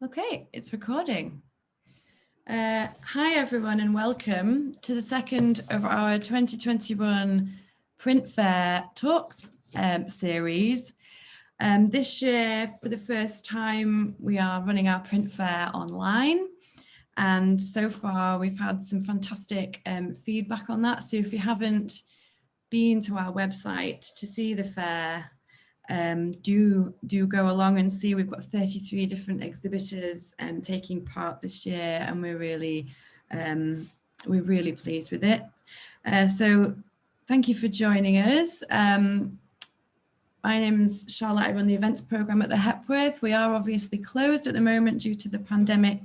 Okay, it's recording. Hi everyone and welcome to the second of our 2021 Print Fair Talks series. This year, for the first time, we are running our print fair online. And so far we've had some fantastic feedback on that. So if you haven't been to our website to see the fair, do go along and see. We've got 33 different exhibitors taking part this year, and we're really pleased with it. So thank you for joining us. My name's Charlotte. I run the events program at the Hepworth. We are obviously closed at the moment due to the pandemic,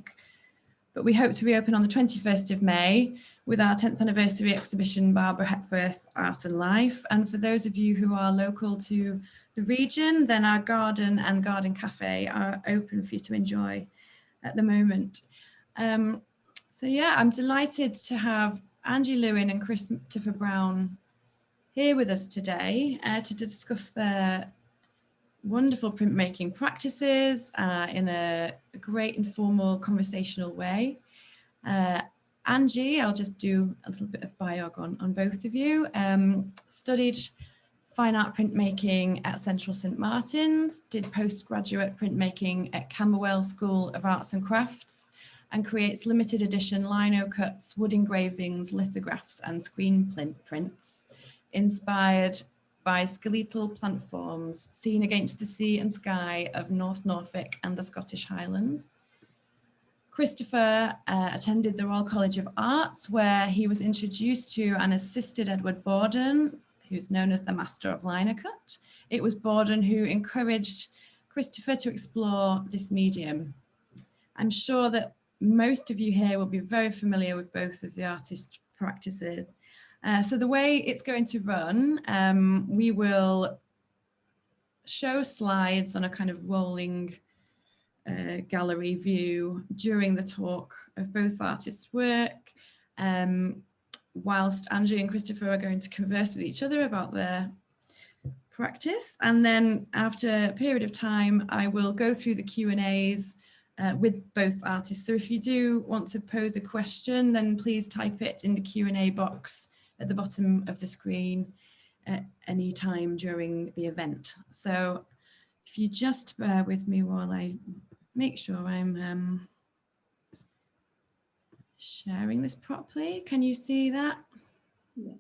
but we hope to reopen on the 21st of May with our 10th anniversary exhibition, Barbara Hepworth, Art and Life. And for those of you who are local to the region, then our garden and garden cafe are open for you to enjoy at the moment. So yeah, I'm delighted to have Angie Lewin and Christopher Brown here with us today to discuss their wonderful printmaking practices in a great informal conversational way. Angie, I'll just do a little bit of biog on both of you. Studied fine art printmaking at Central St Martin's, did postgraduate printmaking at Camberwell School of Arts and Crafts, and creates limited edition lino cuts, wood engravings, lithographs, and screen prints, inspired by skeletal plant forms seen against the sea and sky of North Norfolk and the Scottish Highlands. Christopher attended the Royal College of Arts, where he was introduced to and assisted Edward Borden, who's known as the master of lino cut. It was Borden who encouraged Christopher to explore this medium. I'm sure that most of you here will be very familiar with both of the artist practices. So the way it's going to run, we will show slides on a kind of rolling gallery view during the talk of both artists' work, whilst Angie and Christopher are going to converse with each other about their practice. And then after a period of time, I will go through the Q&As with both artists. So if you do want to pose a question, then please type it in the Q&A box at the bottom of the screen at any time during the event. So if you just bear with me while I make sure I'm sharing this properly. Can you see that? Yeah.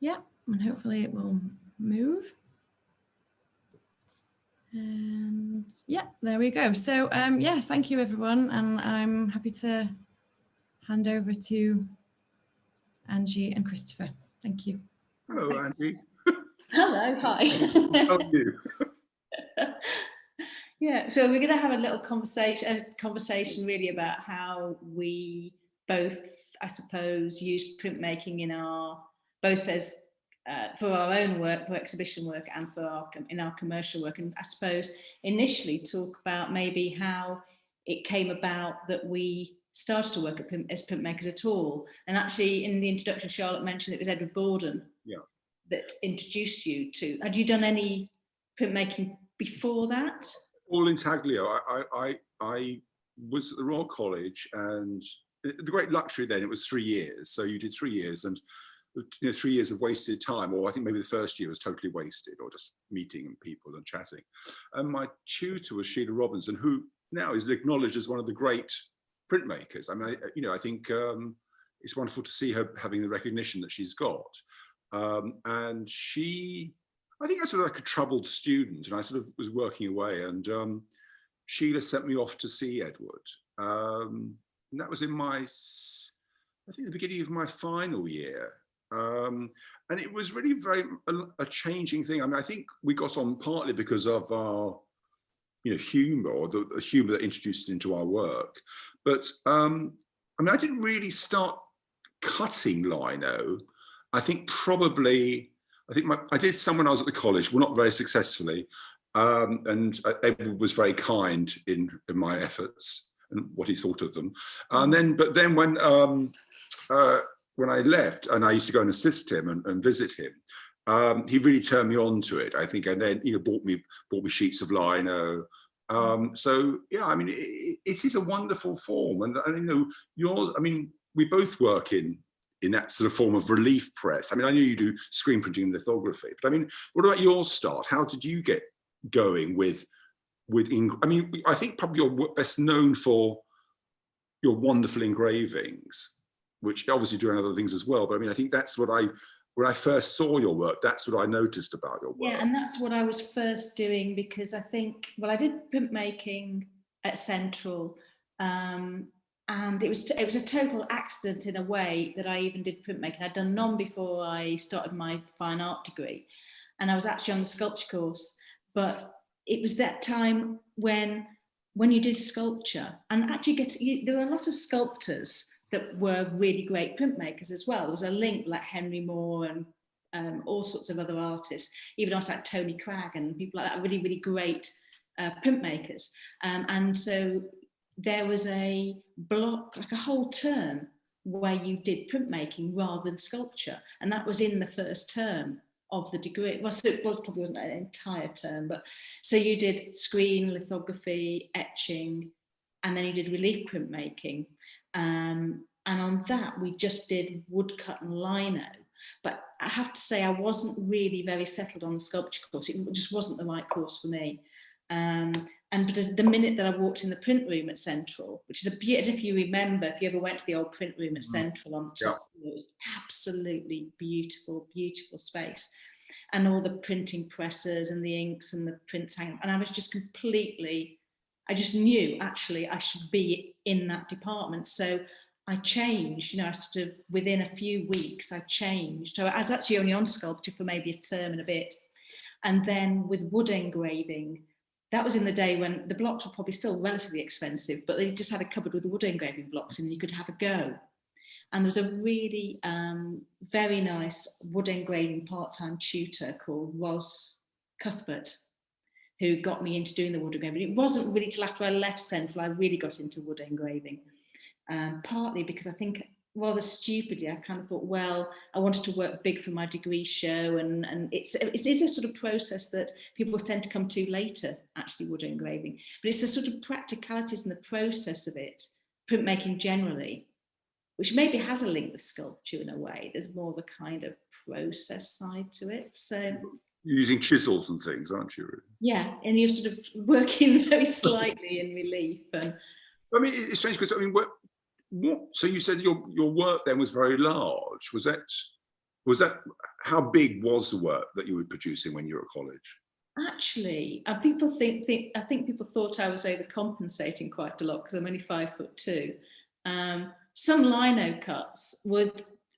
Yeah, and hopefully it will move. And yeah, there we go. So yeah, thank you everyone. And I'm happy to hand over to Angie and Christopher. Thank you. Hello, Angie. Hello, hi. How are you? Yeah, so we're going to have a little conversation really about how we both, I suppose, use printmaking in our, both as for our own work, for exhibition work, and for in our commercial work. And I suppose initially talk about maybe how it came about that we started to work as printmakers at all. And actually, in the introduction, Charlotte mentioned it was Edward Borden that introduced you to. Had you done any printmaking before that? All intaglio. I was at the Royal College, and the great luxury then, it was 3 years. So you did 3 years, and 3 years of wasted time, or I think maybe the first year was totally wasted, or just meeting people and chatting. And my tutor was Sheila Robinson, who now is acknowledged as one of the great printmakers. I mean, I think it's wonderful to see her having the recognition that she's got. And I think I was sort of like a troubled student, and I sort of was working away, and Sheila sent me off to see Edward. And that was in I think the beginning of my final year. And it was really very a changing thing. I mean, I think we got on partly because of our humour, or the humour that introduced into our work. But I mean, I didn't really start cutting lino. I think I did some when I was at the college, well, not very successfully. And Edward was very kind in my efforts and what he thought of them. But then when I left, and I used to go and assist him and visit him, he really turned me on to it, I think, and then bought me sheets of lino. So yeah, I mean, it is a wonderful form, and yours. I mean, we both work in that sort of form of relief press. I mean, I know you do screen printing and lithography, but I mean, what about your start? How did you get going with? I mean, I think probably you're best known for your wonderful engravings, which obviously doing other things as well. But I mean, I think that's what when I first saw your work, that's what I noticed about your work. Yeah, and that's what I was first doing, because I think, well, I did printmaking at Central, and it was a total accident in a way that I even did printmaking. I'd done none before I started my fine art degree, and I was actually on the sculpture course, but it was that time when you did sculpture, and actually there were a lot of sculptors that were really great printmakers as well. There was a link like Henry Moore and all sorts of other artists, even artists like Tony Cragg and people like that, really, really great printmakers. And so there was a block, like a whole term, where you did printmaking rather than sculpture. And that was in the first term of the degree. Well, so it probably wasn't an entire term, but so you did screen, lithography, etching, and then you did relief printmaking. And on that, we just did woodcut and lino. But I have to say, I wasn't really very settled on the sculpture course. It just wasn't the right course for me. But the minute that I walked in the print room at Central, which is if you remember, if you ever went to the old print room at Central on the top floor, it was absolutely beautiful, beautiful space. And all the printing presses and the inks and the prints hanging. And I was just I just knew actually I should be in that department. So I changed, I sort of, within a few weeks, I changed. So I was actually only on sculpture for maybe a term and a bit. And then with wood engraving, that was in the day when the blocks were probably still relatively expensive, but they just had a cupboard with the wood engraving blocks and you could have a go. And there was a really very nice wood engraving part-time tutor called Ros Cuthbert, who got me into doing the wood engraving. It wasn't really till after I left Central I really got into wood engraving, partly because I think, rather stupidly, I kind of thought, well, I wanted to work big for my degree show, and it's a sort of process that people tend to come to later, actually, wood engraving. But it's the sort of practicalities and the process of it, printmaking generally, which maybe has a link with sculpture in a way. There's more of a kind of process side to it. So you're using chisels and things, aren't you? Yeah, and you're sort of working very slightly in relief. And I mean, it's strange because I mean, what? So you said your work then was very large. Was that how big was the work that you were producing when you were at college? Actually, I think people thought I was overcompensating quite a lot because I'm only 5'2". Some lino cuts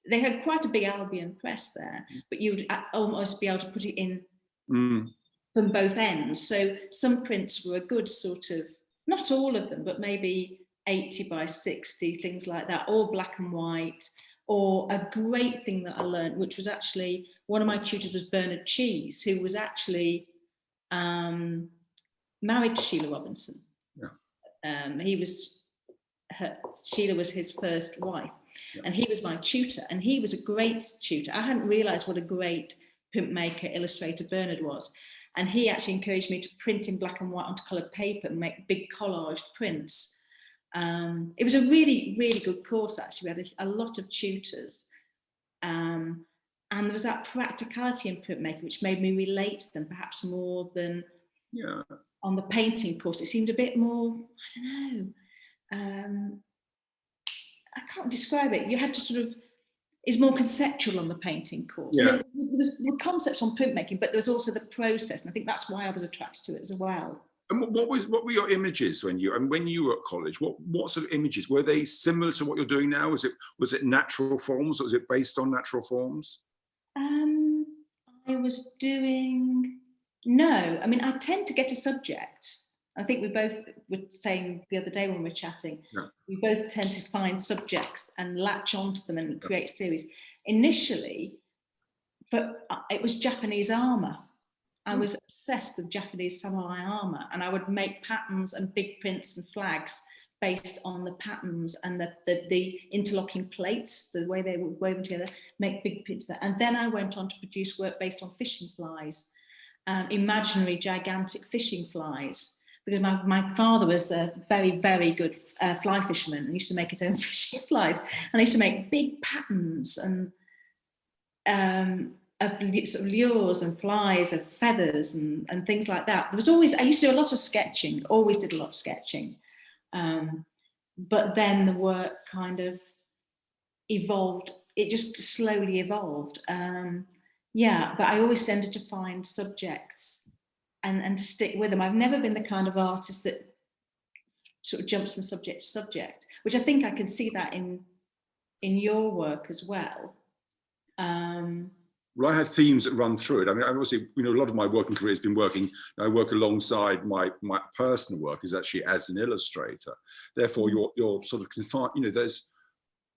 they had quite a big Albion press there, but you would almost be able to put it in from both ends. So some prints were a good sort of, not all of them, but maybe 80 by 60, things like that, all black and white. Or a great thing that I learned, which was actually, one of my tutors was Bernard Cheese, who was actually married to Sheila Robinson. Yeah. Sheila was his first wife. Yeah. And he was my tutor, and he was a great tutor. I hadn't realised what a great printmaker, illustrator Bernard was. And he actually encouraged me to print in black and white onto coloured paper and make big collaged prints. It was a really, really good course, actually. We had a lot of tutors. And there was that practicality in printmaking, which made me relate to them perhaps more than on the painting course. It seemed a bit more, I don't know, I can't describe it. You had to sort of, it's more conceptual on the painting course. Yeah. There were concepts on printmaking, but there was also the process, and I think that's why I was attracted to it as well. And what were your images when you were at college? What sort of images were they similar to what you're doing now? Was it natural forms, or was it based on natural forms? I was doing no. I mean, I tend to get a subject. I think we both were saying the other day when we were chatting, we both tend to find subjects and latch onto them and create series. Initially, but it was Japanese armour. I was obsessed with Japanese samurai armour, and I would make patterns and big prints and flags based on the patterns and the interlocking plates, the way they were woven together, make big pictures. And then I went on to produce work based on fishing flies, imaginary gigantic fishing flies, because my father was a very, very good fly fisherman and used to make his own fishing flies. And I used to make big patterns and of sort of lures and flies, of feathers and things like that. There was always, I used to do a lot of sketching, always did a lot of sketching. But then the work kind of evolved, it just slowly evolved. Yeah, but I always tended to find subjects and stick with them. I've never been the kind of artist that sort of jumps from subject to subject, which I think I can see that in your work as well. Well, I have themes that run through it. I mean, obviously, a lot of my working career has been working. I work alongside my personal work is actually as an illustrator. Therefore, you're sort of confined. There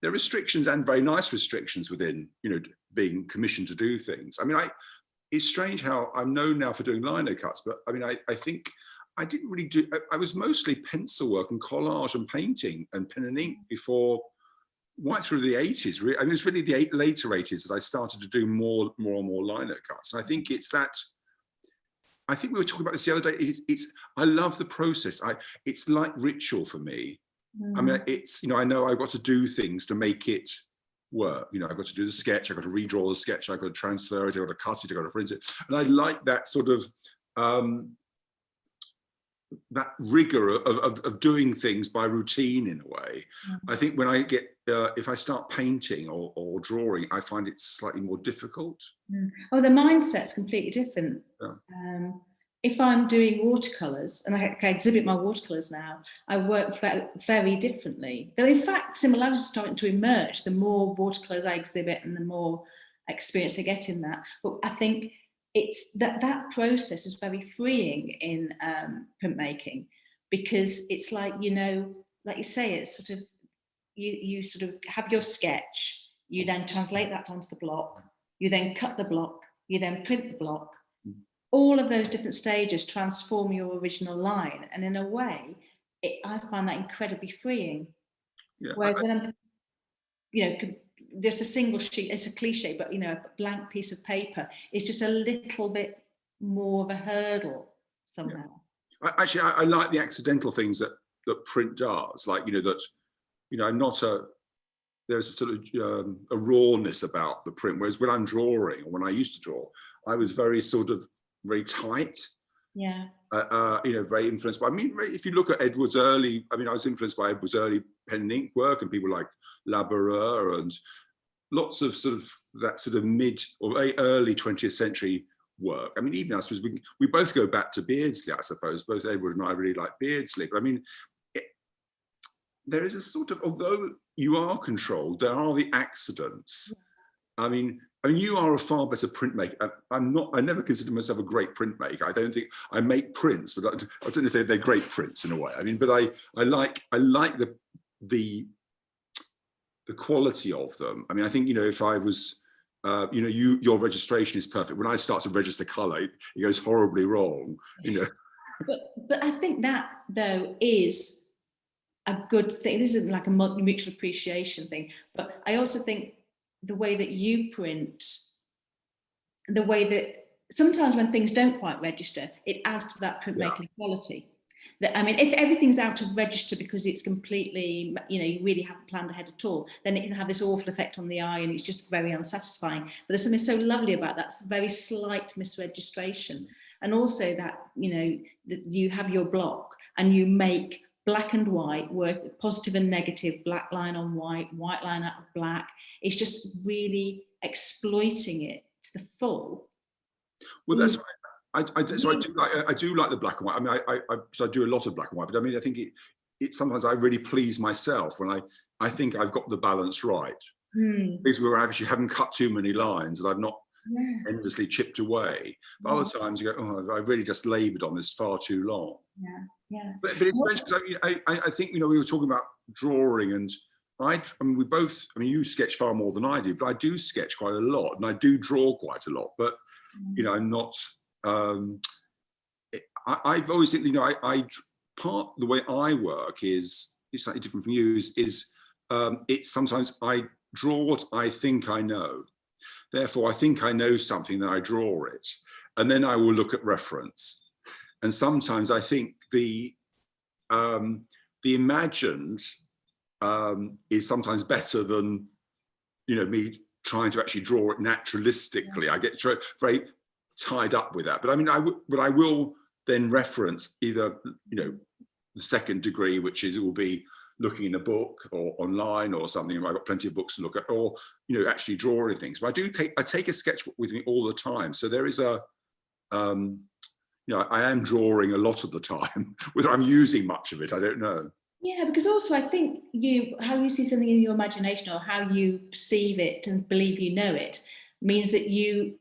are restrictions and very nice restrictions within being commissioned to do things. I mean, it's strange how I'm known now for doing lino cuts, but I mean, I think I didn't really do. I was mostly pencil work and collage and painting and pen and ink before. Right through the 80s, I mean, it's really the later 80s that I started to do more and more lino cuts. And I think it's that, I think we were talking about this the other day, I love the process. It's like ritual for me. I mean, it's, I know I've got to do things to make it work. I've got to do the sketch, I've got to redraw the sketch, I've got to transfer it, I've got to cut it, I've got to print it. And I like that sort of, that rigor of doing things by routine in a way. I think when I get, if I start painting or drawing, I find it slightly more difficult. Oh, the mindset's completely different. Yeah. If I'm doing watercolours, and I exhibit my watercolours now, I work very differently. Though in fact, similarities are starting to emerge. The more watercolours I exhibit and the more experience I get in that. But I think it's that process is very freeing in printmaking, because it's like, like you say, it's sort of, you sort of have your sketch, you then translate that onto the block, you then cut the block, you then print the block. All of those different stages transform your original line. And in a way, I find that incredibly freeing. Yeah, whereas when I'm, just a single sheet, it's a cliche, but a blank piece of paper is just a little bit more of a hurdle somehow. Yeah. Actually, I like the accidental things that print does, like, that, I'm not there's a sort of a rawness about the print, whereas when I'm drawing, or when I used to draw, I was very tight. Yeah. Very influenced by, I mean, if you look at Edward's early, I was influenced by Edward's early pen and ink work, and people like Laboureur and lots of that sort of mid or very early 20th century work. I mean, even I suppose we both go back to Beardsley, I suppose. Both Edward and I really like Beardsley. But I mean, there is a sort of, although you are controlled, there are the accidents. I mean, you are a far better printmaker. I never consider myself a great printmaker. I don't think I make prints, but I don't know if they're great prints in a way. I mean, but I like the quality of them. I mean, I think, if I was, your registration is perfect. When I start to register colour, it goes horribly wrong, But I think that, though, is a good thing. This isn't like a mutual appreciation thing, but I also think the way that you print, the way that sometimes when things don't quite register, it adds to that printmaking quality. I mean, if everything's out of register because it's completely, you really haven't planned ahead at all, then it can have this awful effect on the eye, and it's just very unsatisfying. But there's something so lovely about that. It's a very slight misregistration. And also that, that you have your block and you make black and white work, positive and negative, black line on white, white line out of black. It's just really exploiting it to the full. Well, that's right. I do like the black and white. I mean, I do a lot of black and white, but I mean, I think it sometimes I really please myself when I think I've got the balance right. Because where I actually haven't cut too many lines and I've not endlessly chipped away. But other times you go, oh, I've really just laboured on this far too long. Yeah. But it's strange, I think, we were talking about drawing, and I mean, we both, you sketch far more than I do, but I do sketch quite a lot, and I do draw quite a lot, but, I'm not, I've always think, part the way I work is slightly different from you is it's sometimes I draw what I think I know. Therefore, I think I know something, then I draw it, and then I will look at reference. And sometimes I think the imagined is sometimes better than, you know, me trying to actually draw it naturalistically. I get very tied up with that. But I mean, but I will then reference either, you know, the second degree, which is, it will be looking in a book or online or something. I've got plenty of books to look at, or, you know, actually drawing things. But I take a sketchbook with me all the time. So there is a, you know, I am drawing a lot of the time. Whether I'm using much of it, I don't know. Yeah, because also I think how you see something in your imagination, or how you perceive it and believe you know it, means that you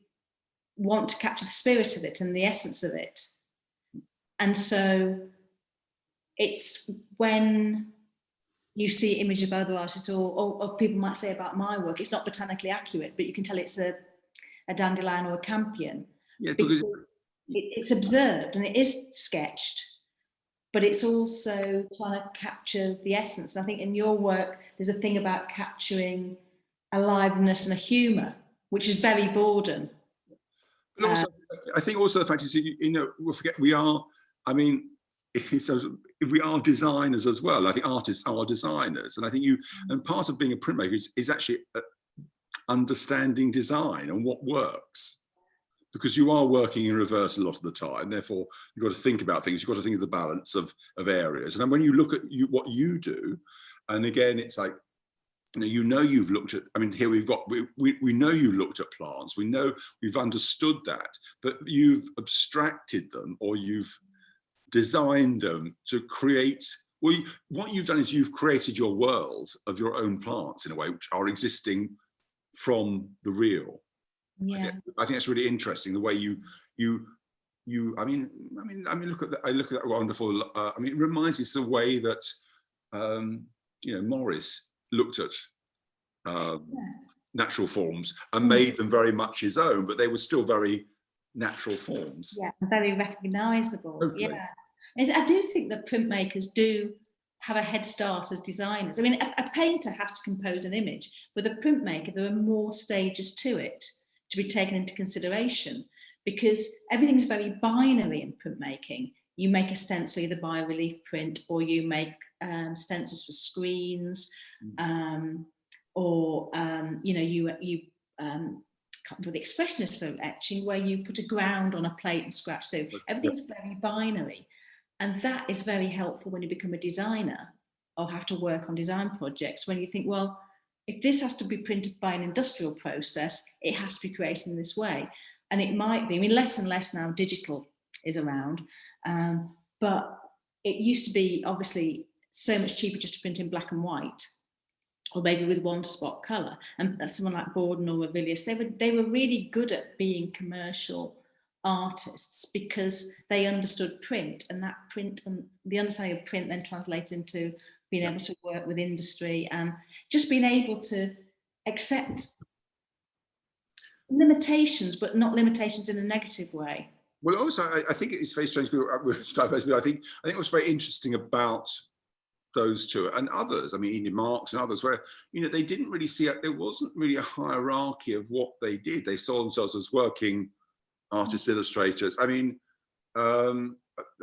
want to capture the spirit of it and the essence of it. And so it's when you see images of other artists, or people might say about my work, it's not botanically accurate, but you can tell it's a dandelion or a campion. Yeah, because it's observed and it is sketched, but it's also trying to capture the essence. And I think in your work, there's a thing about capturing aliveness and a humour, which is very Borden. But also, I think also the fact is, you know, we'll forget we are, I mean, so we are designers as well. I think artists are designers. And I think and part of being a printmaker is actually understanding design and what works. Because you are working in reverse a lot of the time, therefore you've got to think about things. You've got to think of the balance of areas. And then when you look at what you do, and again, it's like, you know you've looked at. I mean, here we know you looked at plants. We know we've understood that, but you've abstracted them, or you've designed them to create. Well, what you've done is you've created your world of your own plants in a way, which are existing from the real. Yeah, I think that's really interesting. The way you. I mean, look at that. I look at that wonderful. I mean, it reminds me of the way that, you know, Morris looked at natural forms and made them very much his own, but they were still very natural forms. Yeah, very recognisable. Totally. Yeah, I do think that printmakers do have a head start as designers. I mean, a painter has to compose an image, but a printmaker, there are more stages to it to be taken into consideration, because everything's very binary in printmaking. You make a stencil either by a relief print, or you make stencils for screens, or you know, you come with the expressionist for etching, where you put a ground on a plate and scratch through. Everything's very binary, and that is very helpful when you become a designer or have to work on design projects, when you think, well, if this has to be printed by an industrial process, it has to be created in this way. And it might be, I mean, less and less now digital is around, but it used to be obviously so much cheaper just to print in black and white, or maybe with one spot colour. And someone like Borden or Revilius, they were really good at being commercial artists, because they understood print, and that print and the understanding of print then translated into being able to work with industry, and just being able to accept limitations, but not limitations in a negative way. Well, also, I think it's very strange. But I think what's very interesting about those two and others, I mean, Enid Marks and others, where, you know, they didn't really see it. There wasn't really a hierarchy of what they did. They saw themselves as working artists, illustrators. I mean, I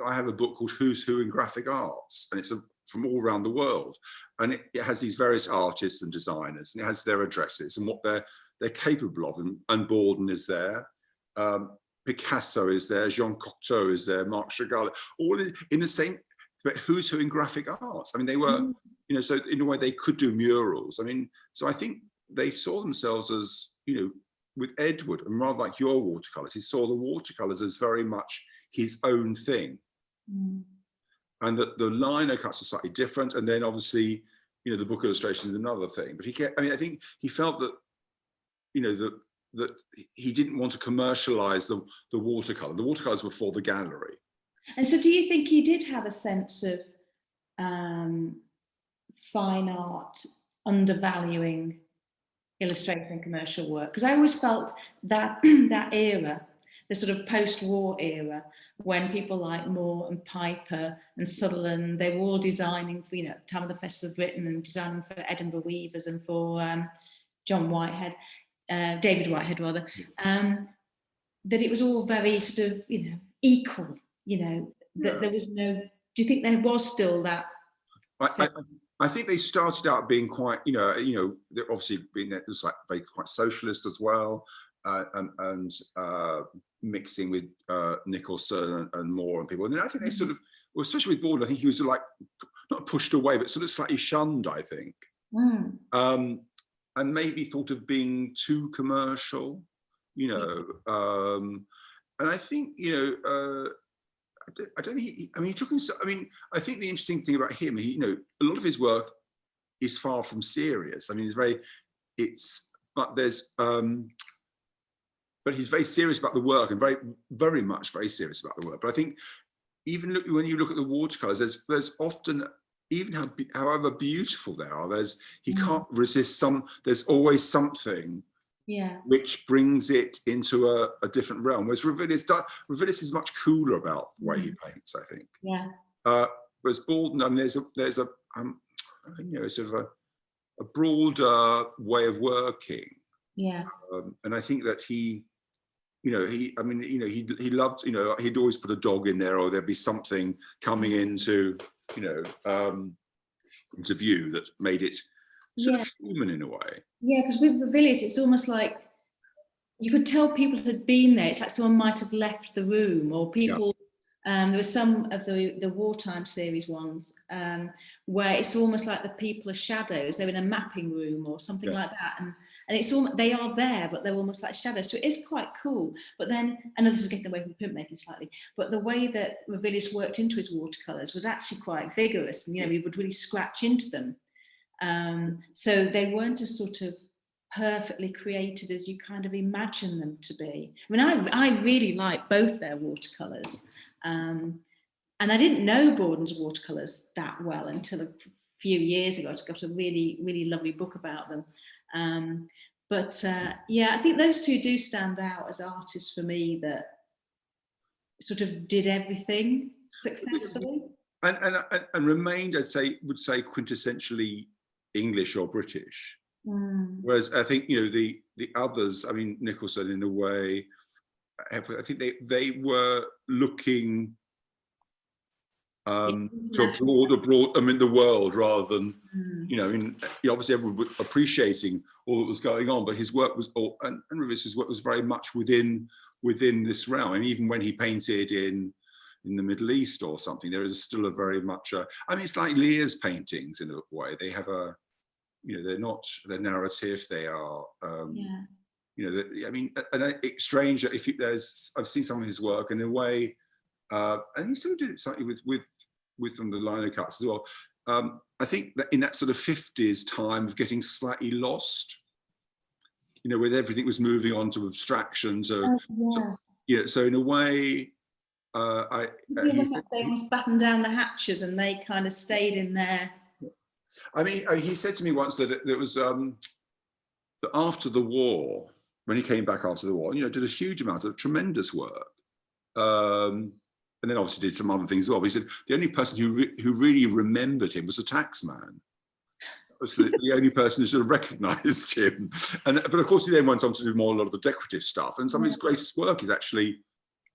have a book called Who's Who in Graphic Arts, and it's from all around the world, and it has these various artists and designers, and it has their addresses and what they're capable of. And Borden is there, Picasso is there, Jean Cocteau is there, Marc Chagall, all in the same. But who's who in graphic arts? I mean, they were, you know, so in a way they could do murals. I mean, so I think they saw themselves as, you know, with Edward, and rather like your watercolors, he saw the watercolors as very much his own thing. And that the lino cuts are slightly different. And then obviously, you know, the book illustration is another thing. But I mean, I think he felt that, you know, that he didn't want to commercialize the watercolor. The watercolors were for the gallery. And so do you think he did have a sense of fine art undervaluing illustration and commercial work? Because I always felt that that era, the sort of post-war era, when people like Moore and Piper and Sutherland, they were all designing for, you know, time of the Festival of Britain, and designing for Edinburgh Weavers and for David Whitehead rather, that it was all very sort of, you know, equal, you know, that there was no, do you think there was still that? I think they started out being quite, they're obviously being it was like very quite socialist as well, and mixing with Nicholson and Moore and people. And then I think they sort of, well, especially with Baldwin, I think he was like not pushed away, but sort of slightly shunned, I think, and maybe thought of being too commercial, you know. And I think, I don't think he took himself. I mean, I think the interesting thing about him, a lot of his work is far from serious. I mean, but he's very serious about the work, and very, very much very serious about the work. But I think even when you look at the watercolors, there's often, even however beautiful they are, he can't resist there's always something. Yeah. Which brings it into a different realm. Whereas Ravilis is much cooler about the way he paints, I think. Yeah. Whereas Baldwin, I mean, there's a sort of a broader way of working. Yeah. And I think that he loved, he'd always put a dog in there, or there'd be something coming into view that made it sort of human in a way. Yeah, because with Ravilis, it's almost like you could tell people had been there. It's like someone might have left the room, or people. There were some of the wartime series ones where it's almost like the people are shadows. They're in a mapping room or something like that, and it's almost, they are there, but they're almost like shadows. So it is quite cool. But then, I know this is getting away from printmaking slightly, but the way that Ravilis worked into his watercolors was actually quite vigorous, and he would really scratch into them. So they weren't as sort of perfectly created as you kind of imagine them to be. I mean, I really like both their watercolors, and I didn't know Bawden's watercolors that well until a few years ago. I got a really, really lovely book about them. I think those two do stand out as artists for me, that sort of did everything successfully and remained, would say quintessentially English or British. Whereas I think the others, I mean, Nicholson in a way, I think they were looking to the world, rather than obviously everyone was appreciating all that was going on, but his work was, and Ravilis's work was very much within this realm. And even when he painted in the Middle East or something, there is still a very much it's like Lear's paintings in a way. They have they're not, they're narrative, they are it's strange that I've seen some of his work in a way, and he still did it slightly with some of the lino cuts as well. I think that in that sort of 50s time of getting slightly lost, with everything was moving on to abstraction. So in a way, they must batten down the hatches, and they kind of stayed in there. I mean, he said to me once that there was that after the war, when he came back after the war, did a huge amount of tremendous work, and then obviously did some other things as well. But he said the only person who really remembered him was the taxman. Was the only person who sort of recognised him. But of course, he then went on to do a lot of the decorative stuff. And some of his greatest work is actually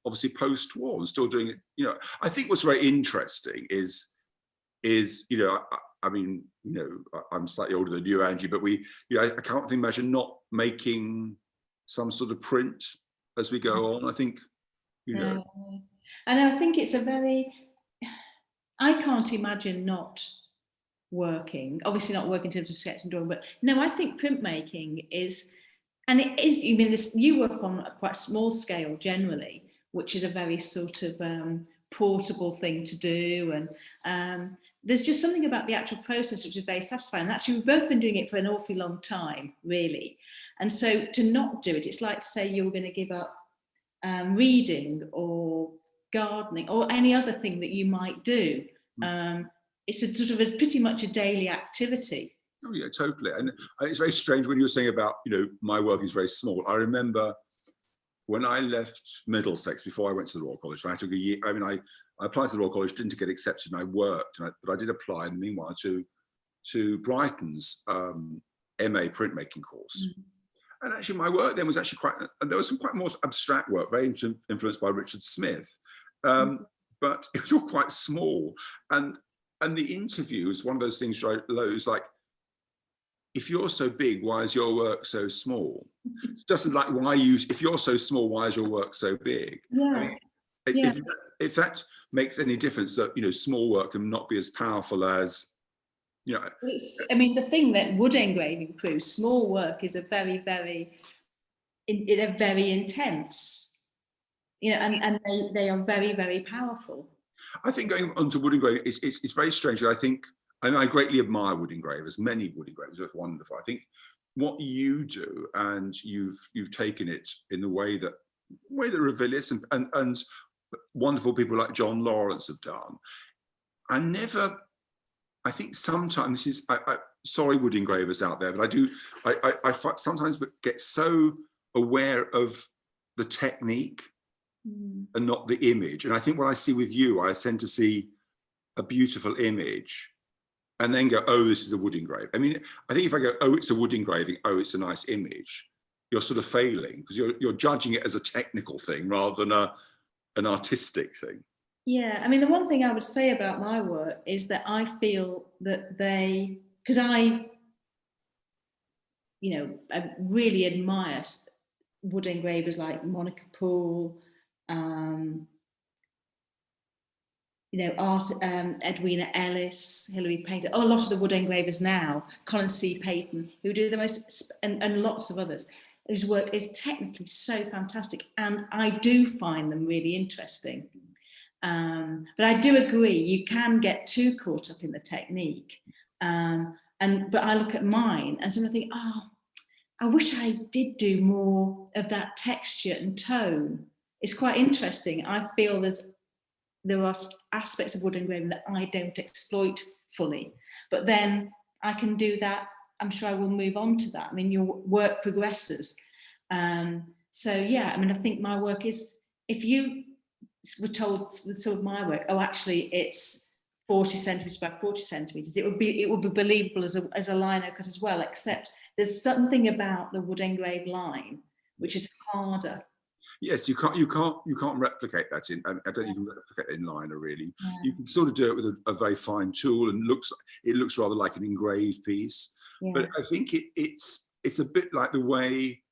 obviously post-war and still doing it. I think what's very interesting is I'm slightly older than you, Angie, but I can't imagine not making some sort of print as we go on. I think, And I think it's I can't imagine not working, obviously not working in terms of sketch and drawing, but no, I think printmaking is, and it is, you work on a quite small scale generally, which is a very sort of portable thing to do, and there's just something about the actual process which is very satisfying. And actually, we've both been doing it for an awfully long time, really. And so to not do it, it's like to say you were going to give up reading or gardening or any other thing that you might do. It's a sort of pretty much a daily activity. Oh yeah, totally. And it's very strange when you were saying about, my work is very small. I remember when I left Middlesex before I went to the Royal College, I took a year. I mean, I applied to the Royal College, didn't get accepted, and I worked, but I did apply in the meanwhile to Brighton's MA printmaking course. And actually, my work then was actually there was some quite more abstract work, very influenced by Richard Smith, but it was all quite small. And the interview was one of those things where it was like, if you're so big, why is your work so small? It's just like, if you're so small, why is your work so big? Yeah. I mean, if that makes any difference, that, you know, small work can not be as powerful as, you know. I mean, the thing that wood engraving proves, small work is a very intense, you know, and they are very, very powerful. I think going on to wood engraving, it's very strange. I think, and I greatly admire wood engravers, many wood engravers, it's wonderful. I think what you do, and you've taken it in the way that Revillis and wonderful people like John Lawrence have done. I think sometimes this is, sorry wood engravers out there, but I sometimes get so aware of the technique and not the image. And I think what I see with you, I tend to see a beautiful image and then go, oh, this is a wood engraving. I mean, I think if I go, oh, it's a wood engraving, oh, it's a nice image, you're sort of failing, because you're judging it as a technical thing rather than an artistic thing. Yeah, I mean, the one thing I would say about my work is that I feel that because I really admire wood engravers like Monica Poole, Edwina Ellis, Hilary Painter, a lot of the wood engravers now, Colin C. Payton, who do the most, and lots of others, whose work is technically so fantastic, and I do find them really interesting. But I do agree, you can get too caught up in the technique. But I look at mine and sort of think, oh, I wish I did do more of that texture and tone. It's quite interesting. I feel there are aspects of wood engraving that I don't exploit fully, but then I can do that. I'm sure I will move on to that. I mean, your work progresses. So yeah, I mean, I think my work is, if you were told with some of my work, oh, actually it's 40 centimeters by 40 centimeters, it would be believable as a lino cut as well, except there's something about the wood engraved line which is harder. Yes, you can't replicate that in. I don't even replicate it in liner really. Yeah. You can sort of do it with a very fine tool, and it looks rather like an engraved piece. Yeah. But I think it's a bit like the way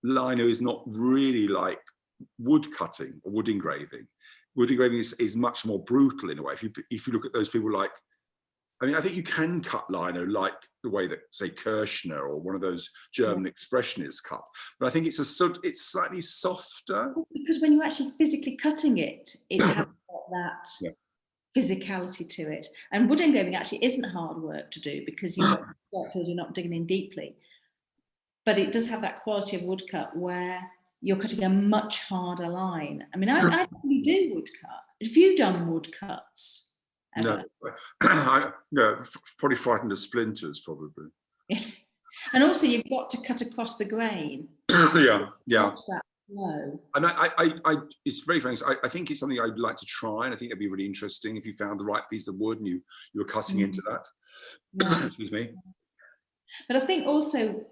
lino is not really like wood cutting or wood engraving. Wood engraving is much more brutal in a way. If you look at those people like, I mean, I think you can cut lino like the way that, say, Kirschner or one of those German expressionists cut. But I think it's slightly softer. Because when you're actually physically cutting it, it has got that physicality to it. And wood engraving actually isn't hard work to do, because you're not digging in deeply. But it does have that quality of woodcut where you're cutting a much harder line. I mean, I probably do woodcut. Have you done woodcuts? No, probably frightened of splinters, probably. Yeah. And also, you've got to cut across the grain. Yeah. Watch that flow. And I it's very strange. I think it's something I'd like to try, and I think that'd be really interesting if you found the right piece of wood and you were cutting into that. Yeah. Excuse me. But I think also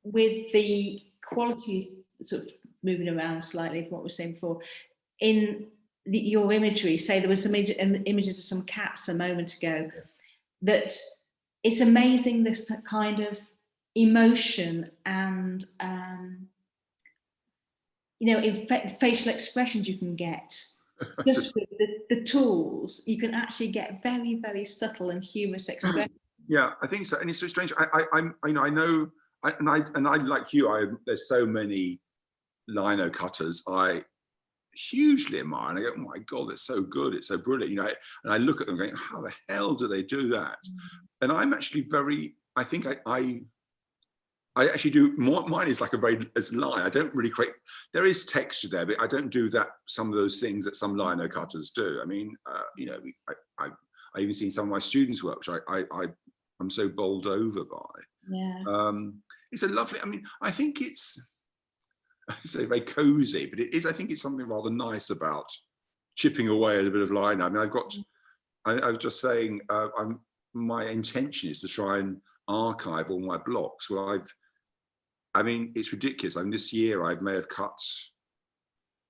with the qualities, sort of moving around slightly from what we were saying before, in your imagery, say there was some images of some cats a moment ago, that it's amazing this kind of emotion and in facial expressions you can get just with the tools. You can actually get very, very subtle and humorous expressions. Yeah, I think so. And it's so strange. I know, and I like you. There's so many lino cutters I hugely admire, and I go, oh my God, it's so good, it's so brilliant, and I look at them going, how the hell do they do that? And I'm actually I think I actually do more. Mine is like as line. I don't really create, there is texture there, but I don't do that, some of those things that some lino cutters do. I mean, I even seen some of my students' work, which I'm so bowled over by. Yeah. It's a lovely, I mean, I think it's, I say very cozy, but it is, I think it's something rather nice about chipping away at a bit of line. I mean, I was just saying, my intention is to try and archive all my blocks. Well, I mean, it's ridiculous. I mean, this year I may have cut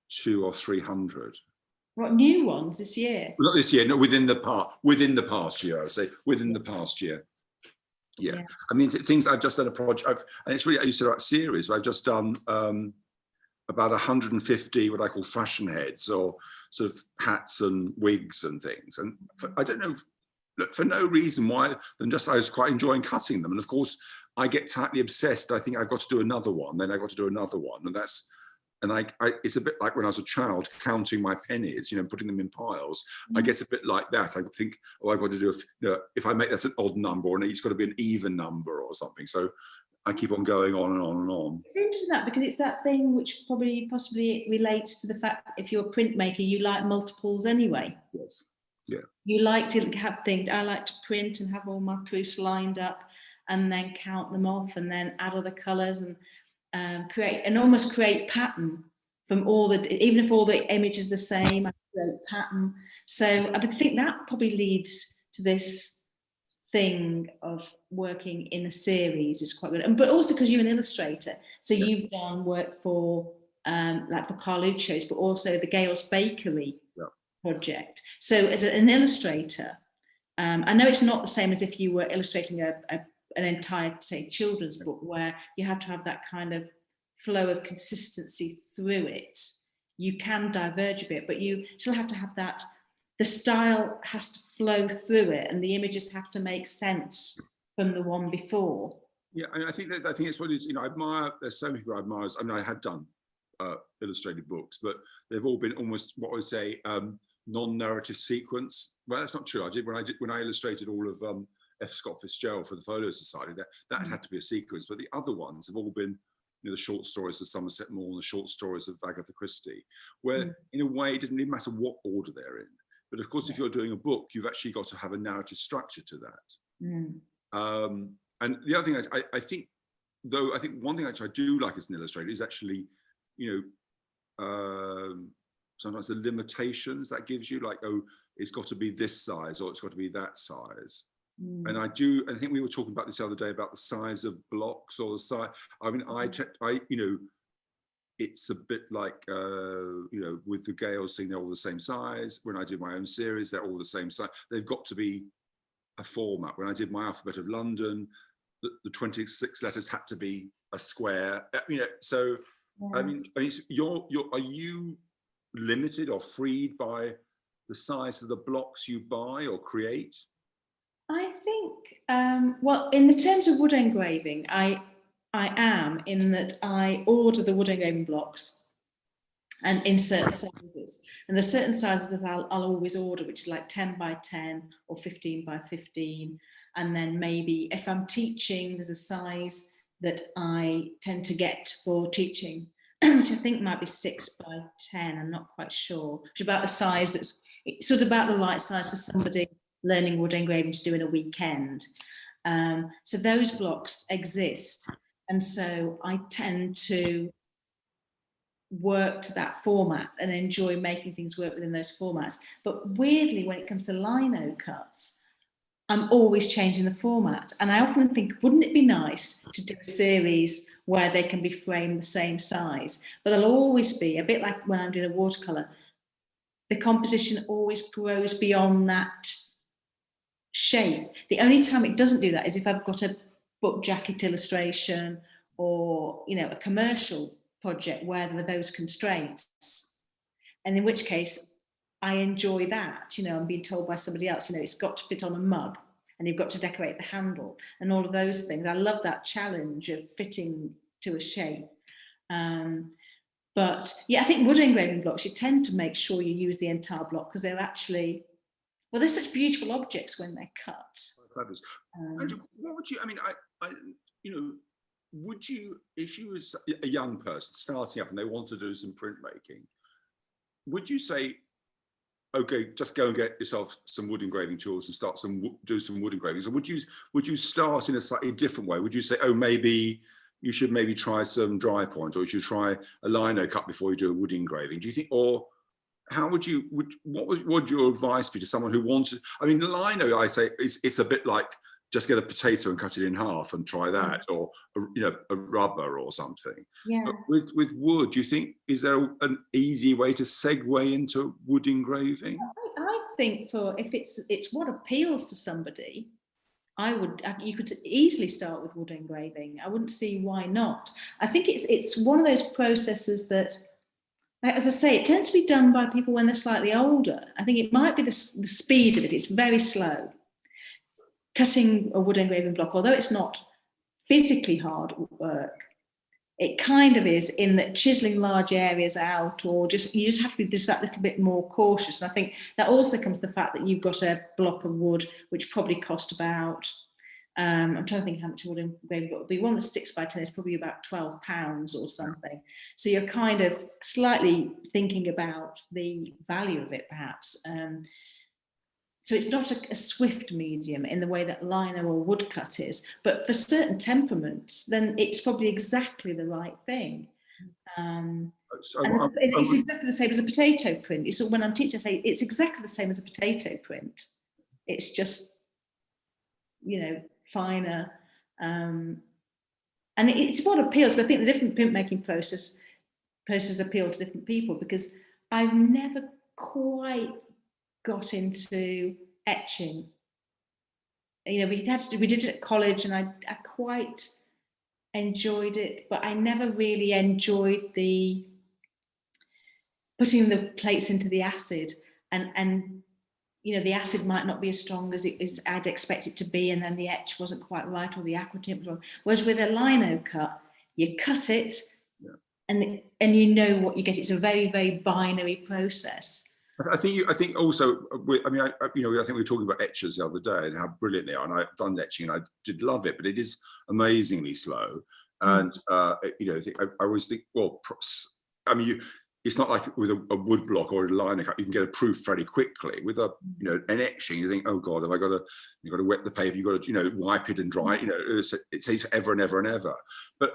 200 or 300. What new ones this year? Not this year, no, within the past year, I would say, within the past year. Yeah. I mean, things I've just done a project, and it's really, you said about series, but I've just done about 150 what I call fashion heads, or sort of hats and wigs and things. And I don't know, for no reason why, than just I was quite enjoying cutting them. And of course, I get tightly obsessed. I think I've got to do another one, then I've got to do another one. And that's, and it's a bit like when I was a child counting my pennies, you know, putting them in piles. I get a bit like that. I think, oh, I've got to do, if I make that an odd number, and it's got to be an even number or something. So I keep on going on and on and on. It's interesting that, because it's that thing which possibly relates to the fact that if you're a printmaker, you like multiples anyway. Yes. Yeah. You like to have things. I like to print and have all my proofs lined up, and then count them off, and then add other colours, and almost create pattern from all the, even if all the images are the same, I create pattern. So I think that probably leads to this thing of working in a series is quite good. But also because you're an illustrator, so you've done work for like for college shows, but also the Gales Bakery project. So as an illustrator, I know it's not the same as if you were illustrating an entire, say, children's book, where you have to have that kind of flow of consistency through it. You can diverge a bit, but you still have to have that, the style has to flow through it, and the images have to make sense from the one before. Yeah, I mean, I think it's what it is, you know, I admire, there's so many people I admire. I mean, I had done illustrated books, but they've all been almost what I would say non-narrative sequence. Well, that's not true. I did when I illustrated all of F. Scott Fitzgerald for the Folio Society, that had to be a sequence, but the other ones have all been, you know, the short stories of Somerset Maugham, the short stories of Agatha Christie, where in a way it didn't really matter what order they're in. But of course, if you're doing a book, you've actually got to have a narrative structure to that. And the other thing is, I think one thing which I do like as an illustrator is actually, you know, sometimes the limitations that gives you, like, oh, it's got to be this size or it's got to be that size. And I think we were talking about this the other day about the size of blocks, or the size. I mean, you know, it's a bit like, you know, with the Gales thing, they're all the same size. When I did my own series, they're all the same size. They've got to be a format. When I did my Alphabet of London, the 26 letters had to be a square. You know, so I mean, are you limited or freed by the size of the blocks you buy or create? I think, well, in the terms of wood engraving, I am, in that I order the wood engraving blocks, and in certain sizes. And there's certain sizes that I'll always order, which is like 10 by 10 or 15 by 15. And then maybe if I'm teaching, there's a size that I tend to get for teaching, which I think might be 6 by 10. I'm not quite sure. Which is about the size that's sort of about the right size for somebody learning wood engraving to do in a weekend. So those blocks exist. And so I tend to work to that format and enjoy making things work within those formats. But weirdly, when it comes to lino cuts, I'm always changing the format. And I often think, wouldn't it be nice to do a series where they can be framed the same size? But there'll always be, a bit like when I'm doing a watercolour, the composition always grows beyond that shape. The only time it doesn't do that is if I've got a book jacket illustration, or, you know, a commercial project where there are those constraints, and in which case I enjoy that. You know, I'm being told by somebody else, you know, it's got to fit on a mug and you've got to decorate the handle and all of those things. I love that challenge of fitting to a shape. But yeah, I think wood engraving blocks, you tend to make sure you use the entire block, because they're actually, well, they're such beautiful objects when they're cut. What would you, I mean, I you know, would you, if you was a young person starting up and they want to do some printmaking, would you say, okay, just go and get yourself some wood engraving tools and do some wood engravings? Or would you start in a slightly different way? Would you say, oh, maybe you should maybe try some dry point, or you should try a lino cut before you do a wood engraving? Do you think, or how would you, what would your advice be to someone who wanted, I mean, lino, I say, it's a bit like just get a potato and cut it in half and try that, or a rubber or something. Yeah. But with wood, do you think, is there an easy way to segue into wood engraving? I think if it's what appeals to somebody, you could easily start with wood engraving. I wouldn't see why not. I think it's one of those processes that, as I say, it tends to be done by people when they're slightly older. I think it might be the speed of it. It's very slow. Cutting a wood engraving block, although it's not physically hard work, it kind of is, in that chiseling large areas out, or you just have to be just that little bit more cautious. And I think that also comes to the fact that you've got a block of wood which probably cost about, I'm trying to think how much wood engraving would be. One that's 6x10 is probably about £12 or something. So you're kind of slightly thinking about the value of it, perhaps. So it's not a swift medium in the way that lino or woodcut is, but for certain temperaments, then it's probably exactly the right thing. It's exactly the same as a potato print. So when I'm teaching, I say it's exactly the same as a potato print. It's just, finer. And it's what appeals. But I think the different printmaking processes appeal to different people, because I've never quite got into etching. We did it at college, and I quite enjoyed it, but I never really enjoyed the putting the plates into the acid, and the acid might not be as strong as I'd expect it to be, and then the etch wasn't quite right, or the aqua tint was wrong. Whereas with a lino cut, you cut it, and you know what you get. It's a very, very binary process. I think also, I think we were talking about etchers the other day and how brilliant they are, and I've done etching and I did love it, but it is amazingly slow. And I always think, well, it's not like with a wood block or a lino cut, you can get a proof very quickly. With an etching, you think, oh God, you've got to wet the paper, you've got to wipe it and dry it. It takes ever and ever and ever. But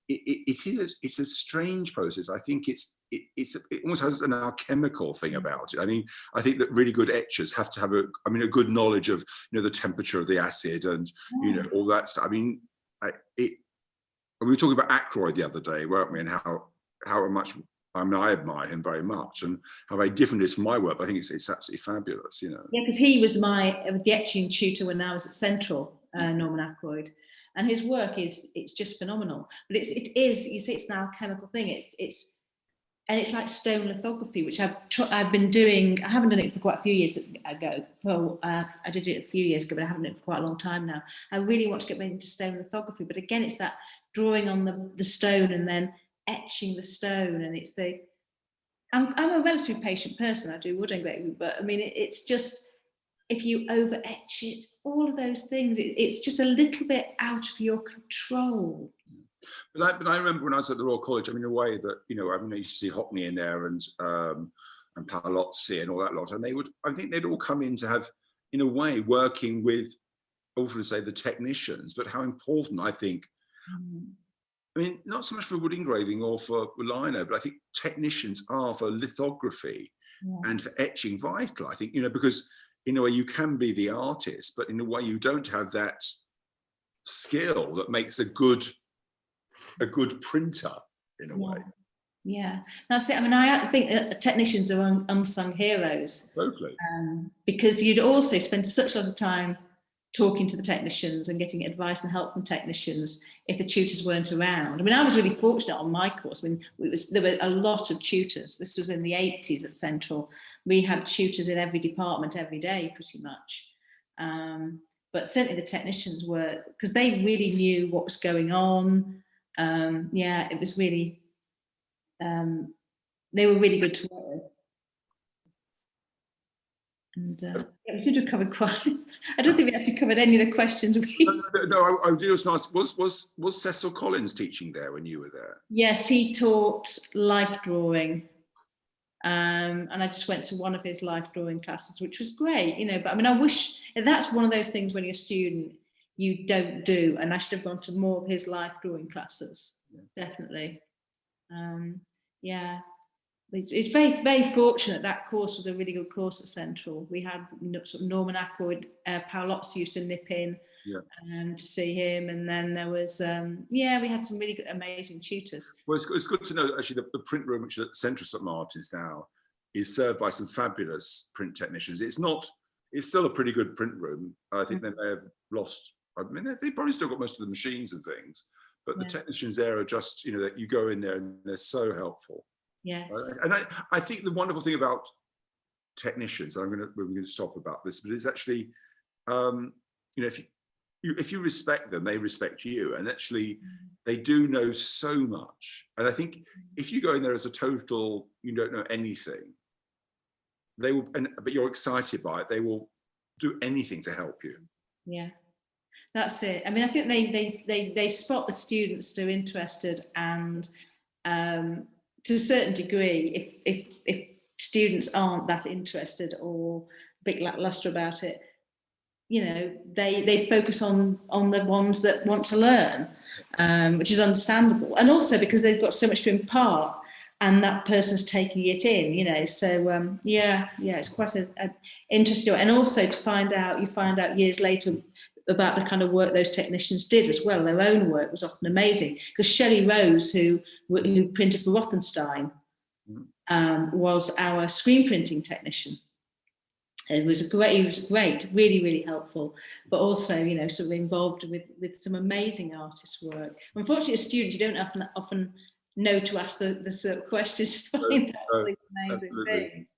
it's a strange process. I think it almost has an alchemical thing about it. I mean, I think that really good etchers have to have a good knowledge of the temperature of the acid and all that stuff. I mean, we were talking about Ackroyd the other day, weren't we? And how much I admire him very much, and how very different it is from my work. But I think it's absolutely fabulous. Yeah, because he was the etching tutor when I was at Central, Norman Ackroyd. And his work it's just phenomenal. But it is, you say it's an alchemical thing. It's like stone lithography, which I've been doing. I haven't done it for quite a few years ago. I did it a few years ago, but I haven't done it for quite a long time now. I really want to get into stone lithography, but again, it's that drawing on the stone and then etching the stone. And I'm a relatively patient person. I do wood engraving, but I mean, it's just, if you over etch it, all of those things, it's just a little bit out of your control. But I remember when I was at the Royal College, in a way that, I used to see Hockney in there and Palazzi and all that lot. And I think they'd all come in to have, in a way, working with, often say, the technicians, but how important, I think, not so much for wood engraving or for lino, but I think technicians are for lithography and for etching vital. I think, because in a way you can be the artist, but in a way you don't have that skill that makes a good printer in a way. Yeah, that's it. I think that technicians are unsung heroes. Totally. Because you'd also spend such a lot of time talking to the technicians and getting advice and help from technicians if the tutors weren't around. I was really fortunate on my course. There were a lot of tutors. This was in the 80s at Central. We had tutors in every department every day, pretty much. But certainly the technicians were, because they really knew what was going on. It was really, they were really good to work with. And we could have covered quite. I don't think we had to cover any of the questions. No, I do just ask, was Cecil Collins teaching there when you were there? Yes, he taught life drawing. And I just went to one of his life drawing classes, which was great, But I wish, that's one of those things when you're a student, you don't do. And I should have gone to more of his life drawing classes. Definitely. Yeah. It's very, very fortunate that course was a really good course at Central. We had sort of Norman Ackroyd, Paolozzi used to nip in to see him, and then there was we had some really good, amazing tutors. Well, it's good to know that actually the print room, which is at Central St Martin's now, is served by some fabulous print technicians. It's still a pretty good print room. I think they may have lost. I mean, they probably still got most of the machines and things, but the technicians there are just, that you go in there and they're so helpful. Yes. And I think the wonderful thing about technicians, we're going to stop about this, but it's actually, if you respect them, they respect you, and actually they do know so much. And I think if you go in there as a total, you don't know anything, they will, but you're excited by it, they will do anything to help you. Yeah, that's it. I mean, I think they spot the students who are interested, and to a certain degree, if students aren't that interested or a bit lackluster about it, they focus on the ones that want to learn, which is understandable, and also because they've got so much to impart, and that person's taking it in, so it's quite an interesting, and also you find out years later about the kind of work those technicians did as well. Their own work was often amazing, because Shelley Rose, who printed for Rothenstein, was our screen printing technician. He was great, really, really helpful, but also, sort of involved with some amazing artist work. Unfortunately, as students, you don't often know to ask the sort of questions to find out all these amazing things.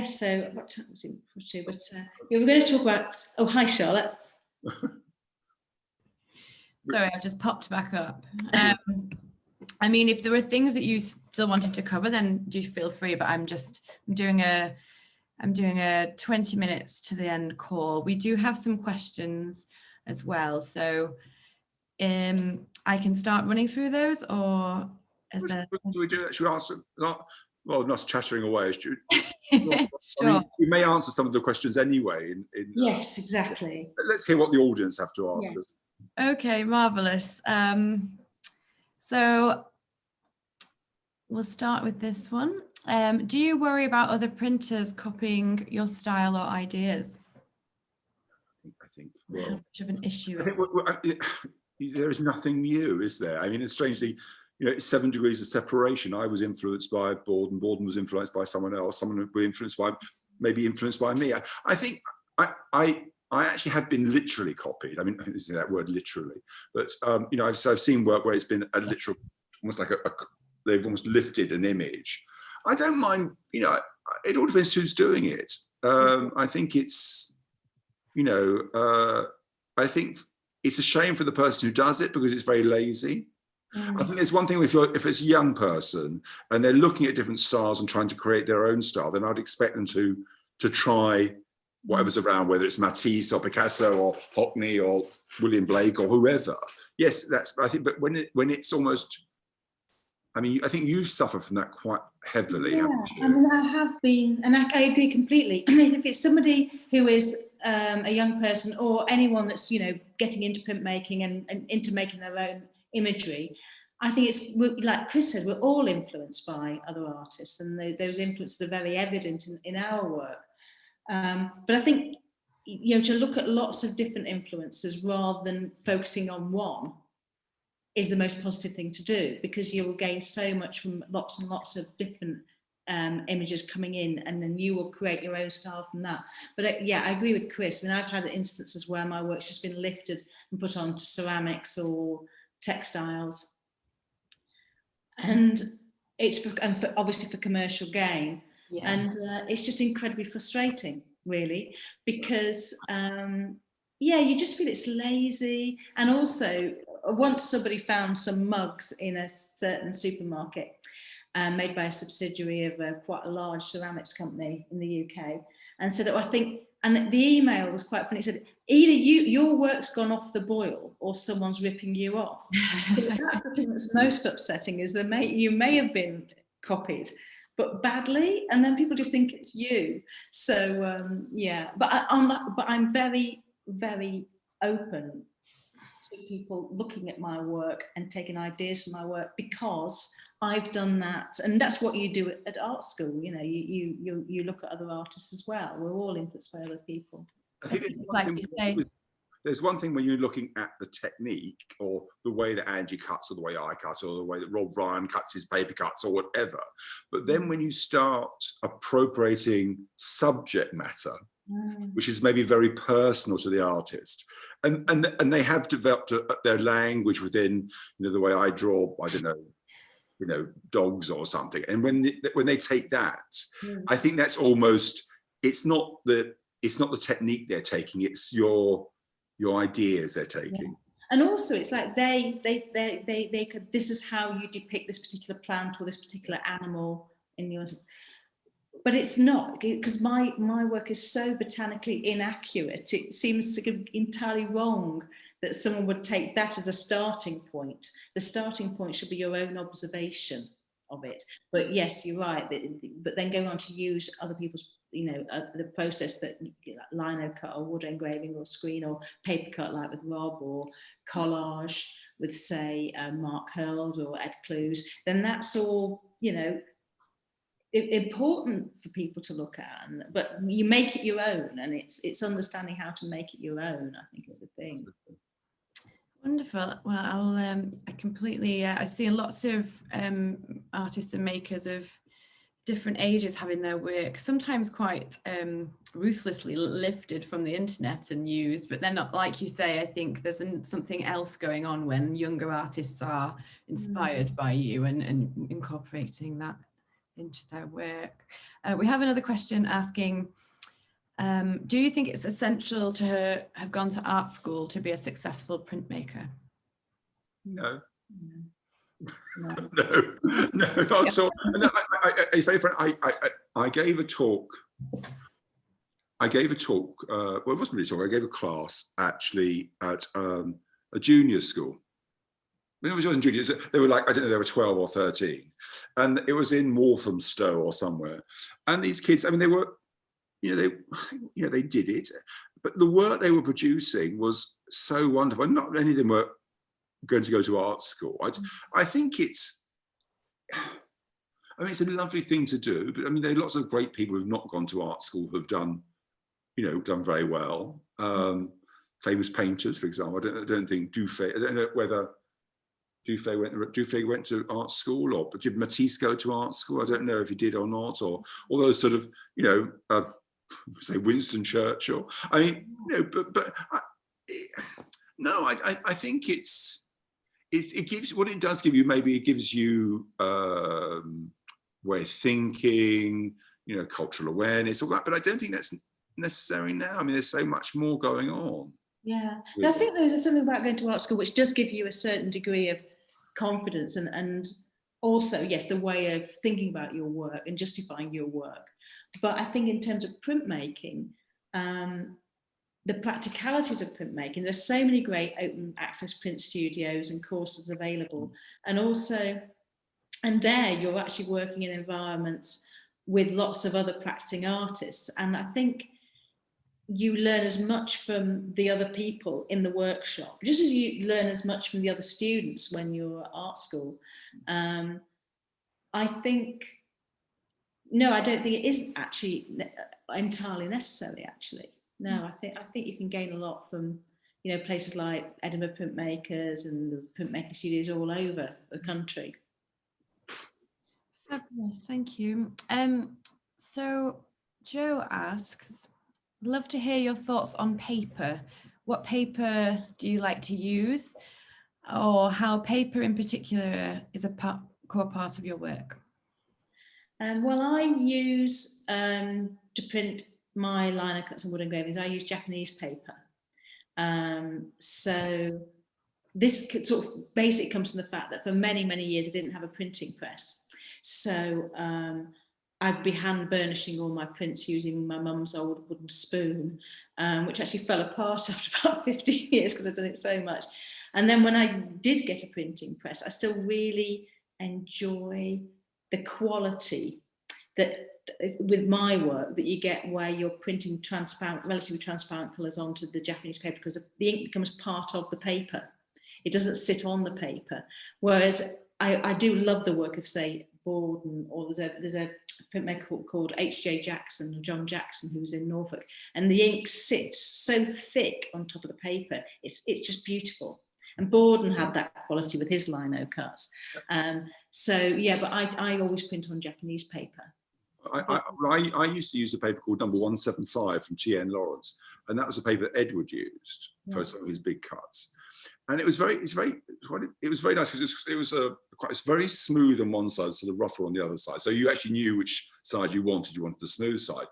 So what time was it? But we're going to talk about. Oh, hi, Charlotte. Sorry, I've just popped back up. I mean, if there were things that you still wanted to cover, then do feel free. But I'm doing a 20 minutes to the end call. We do have some questions as well, so I can start running through those, or is there? Do we do that? Should we answer? Not chattering away. Sure. I mean, we may answer some of the questions anyway. Yes, exactly. Let's hear what the audience have to ask us. Okay, marvelous. So we'll start with this one. Do you worry about other printers copying your style or ideas? I think how much of an issue is there is nothing new, is there? I mean, it's strangely, it's 7 degrees of separation. I was influenced by Borden. Borden was influenced by someone else. Someone was influenced by me. I think I actually had been literally copied. I mean, I don't say that word literally, but I've seen work where it's been a literal, almost like they've almost lifted an image. I don't mind. It all depends who's doing it. I think it's, I think it's a shame for the person who does it, because it's very lazy. I think there's one thing, if it's a young person and they're looking at different styles and trying to create their own style, then I'd expect them to try whatever's around, whether it's Matisse or Picasso or Hockney or William Blake or whoever. Yes, I think, but when it's almost, I mean, I think you've suffered from that quite heavily, haven't you? I mean, I have been, and I agree completely. I mean, if it's somebody who is a young person, or anyone that's, getting into printmaking and into making their own imagery, I think it's, like Chris said, we're all influenced by other artists, and those influences are very evident in our work. But I think, to look at lots of different influences rather than focusing on one is the most positive thing to do, because you will gain so much from lots and lots of different images coming in, and then you will create your own style from that. But I agree with Chris. I mean, I've had instances where my work's just been lifted and put onto ceramics or textiles, and it's obviously for commercial gain. And it's just incredibly frustrating, really, because you just feel it's lazy. And also, once somebody found some mugs in a certain supermarket made by a subsidiary of quite a large ceramics company in the UK, and said, I think, and the email was quite funny. It said, either your work's gone off the boil or someone's ripping you off. That's the thing that's most upsetting, is that you may have been copied, but badly, and then people just think it's you. So yeah, but I'm very, very open to people looking at my work and taking ideas from my work, because I've done that, and that's what you do at art school. You know, you look at other artists as well. We're all influenced by other people. I think there's one thing when you're looking at the technique, or the way that Angie cuts, or the way I cut, or the way that Rob Ryan cuts his paper cuts, or whatever. But then when you start appropriating subject matter, which is maybe very personal to the artist, and they have developed their language within, you know, the way I draw, I don't know, you know, dogs or something. And when they take that, I think that's almost, it's not the technique they're taking, it's your ideas they're taking. Yeah. And also it's like they could, this is how you depict this particular plant or this particular animal in yours. But it's not, because my work is so botanically inaccurate. It seems entirely wrong that someone would take that as a starting point. The starting point should be your own observation of it. But yes, you're right. But then go on to use other people's, you know, the process that lino cut or wood engraving or screen or paper cut, like with Rob, or collage with, say, Mark Hurld or Ed Clues, then that's all, you know, important for people to look at. But you make it your own, and it's understanding how to make it your own, I think, is the thing. Wonderful. Well, I completely, I see lots of artists and makers of different ages having their work sometimes quite ruthlessly lifted from the internet and used, but they're not, like you say. I think there's something else going on when younger artists are inspired by you and incorporating that into their work. We have another question asking, do you think it's essential to have gone to art school to be a successful printmaker? No. No, not at all. No, it's very funny. I gave a talk. Well, it wasn't really a talk. I gave a class actually at a junior school. It wasn't junior. They were like, I don't know, they were 12 or 13, and it was in Walthamstow or somewhere. And these kids, I mean, they were, they did it, but the work they were producing was so wonderful. And not any of them were going to go to art school. I think it's a lovely thing to do, but I mean, there are lots of great people who've not gone to art school who've done very well. Famous painters, for example. I don't think Dufay, I don't know whether Dufay went to art school, or did Matisse go to art school? I don't know if he did or not, or all those sort of, say Winston Churchill. I mean, I think it gives, what it does give you, maybe it gives you way of thinking, cultural awareness, all that, but I don't think that's necessary now. I mean, there's so much more going on. Yeah, I think there's something about going to art school which does give you a certain degree of confidence and also, yes, the way of thinking about your work and justifying your work. But I think in terms of printmaking, the practicalities of printmaking, there's so many great open access print studios and courses available. And also, and there you're actually working in environments with lots of other practicing artists. And I think you learn as much from the other people in the workshop, just as you learn as much from the other students when you're at art school. I think, no, I don't think it is actually entirely necessary, actually. No, I think you can gain a lot from, places like Edinburgh Printmakers and the printmaking studios all over the country. Fabulous, thank you. So Joe asks, love to hear your thoughts on paper. What paper do you like to use, or how paper in particular is a core part of your work? Well, I use, to print my lino cuts and wood engravings, I use Japanese paper. So this sort of basically comes from the fact that for many, many years I didn't have a printing press. So I'd be hand burnishing all my prints using my mum's old wooden spoon, which actually fell apart after about 15 years because I'd done it so much. And then when I did get a printing press, I still really enjoy the quality. that with my work that you get where you're printing transparent, relatively transparent colours onto the Japanese paper, because the ink becomes part of the paper. It doesn't sit on the paper. Whereas I do love the work of, say, Borden, or there's a printmaker called H.J. Jackson, or John Jackson, who's in Norfolk, and the ink sits so thick on top of the paper. It's just beautiful. And Borden had that quality with his lino cuts. So yeah, but I always print on Japanese paper. I used to use a paper called number 175 from T.N. Lawrence, and that was a paper that Edward used for some of his big cuts. And it was very nice, because it's very smooth on one side, sort of rougher on the other side. So you actually knew which side you wanted. You wanted the smooth side.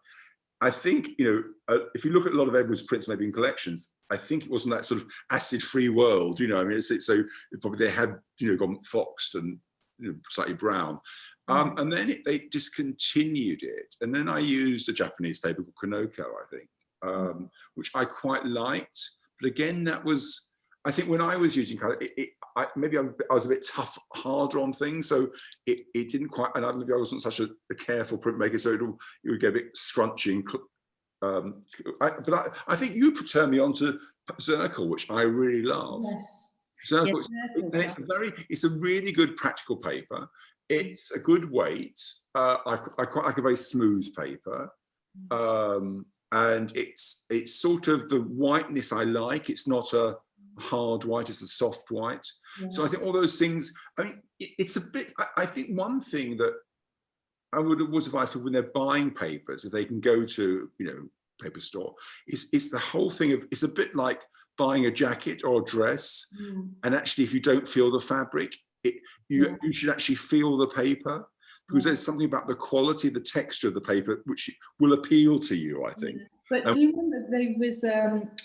I think, if you look at a lot of Edward's prints, maybe in collections, I think it wasn't that sort of acid-free world. I mean, so probably they had, gone foxed and slightly brown. And then they discontinued it. And then I used a Japanese paper called Konoko, I think, which I quite liked. But again, that was, I think when I was using colour, maybe I was a bit harder on things. So it didn't quite, and maybe I wasn't such a careful printmaker, so it would get a bit scrunchy. But I think you turned me on to Zirkle, which I really love. Yes. Zirkle, it's a really good practical paper. It's a good weight. I quite like a very smooth paper. And it's sort of the whiteness I like. It's not a hard white, it's a soft white. Yeah. So I think all those things, I mean, it's a bit, I think one thing that I would always advise people when they're buying papers, if they can go to, paper store, is the whole thing of, it's a bit like buying a jacket or a dress. And actually, if you don't feel the fabric, you should actually feel the paper, because there's something about the quality, the texture of the paper, which will appeal to you, I think. But do you remember there was,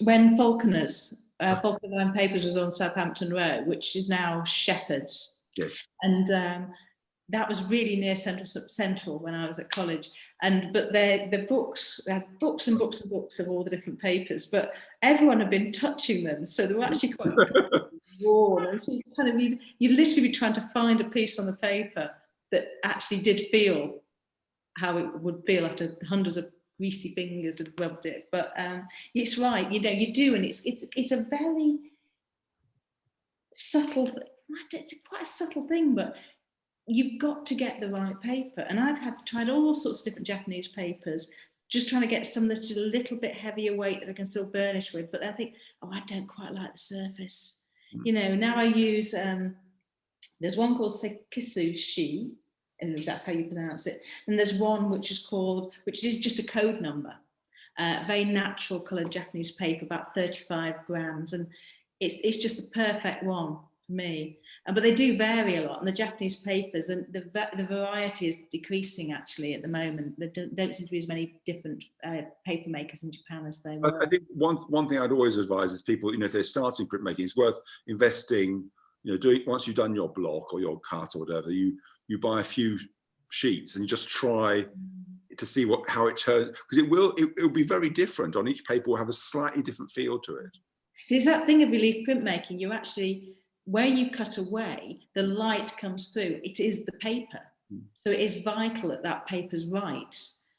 when Falconer's, Falconer Line Papers was on Southampton Road, which is now Shepherd's. Yes. And that was really near Central when I was at college. But the books, they had books and books and books of all the different papers, but everyone had been touching them. So they were actually quite worn. And so you'd literally be trying to find a piece on the paper that actually did feel how it would feel after hundreds of greasy fingers had rubbed it. But it's right, you do, and it's a very subtle, it's quite a subtle thing, but you've got to get the right paper. And I've tried all sorts of different Japanese papers, just trying to get some that's a little bit heavier weight that I can still burnish with, but I think, I don't quite like the surface. Now I use, there's one called Sekisu Shi, and that's how you pronounce it. And there's one which is just a code number, very natural coloured Japanese paper, about 35 grams. And it's just the perfect one for me. But they do vary a lot. And the Japanese papers, and the variety is decreasing actually at the moment. There don't seem to be as many different paper makers in Japan as there were. I think one thing I'd always advise is people, if they're starting printmaking, it's worth investing, once you've done your block or your cut or whatever, you buy a few sheets and you just try to see how it turns, because it will be very different on each paper. Will have a slightly different feel to it. It's that thing of relief printmaking. You actually, where you cut away, the light comes through. It is the paper, so it is vital that paper's right,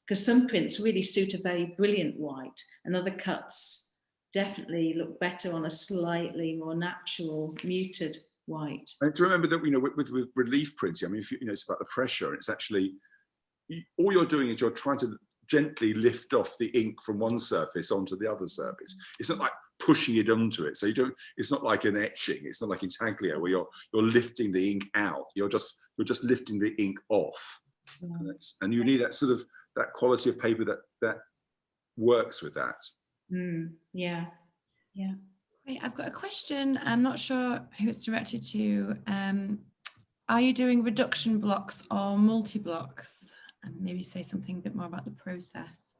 because some prints really suit a very brilliant white, and other cuts definitely look better on a slightly more natural, muted white. And to remember that, with relief printing, I mean, if it's about the pressure. It's actually, all you're doing is you're trying to gently lift off the ink from one surface onto the other surface. It's not like pushing it onto it. So it's not like an etching. It's not like intaglio where you're lifting the ink out. You're just lifting the ink off. Yeah. And you need that sort of, that quality of paper that works with that. Yeah. Great. I've got a question. I'm not sure who it's directed to. Are you doing reduction blocks or multi-blocks? And maybe say something a bit more about the process.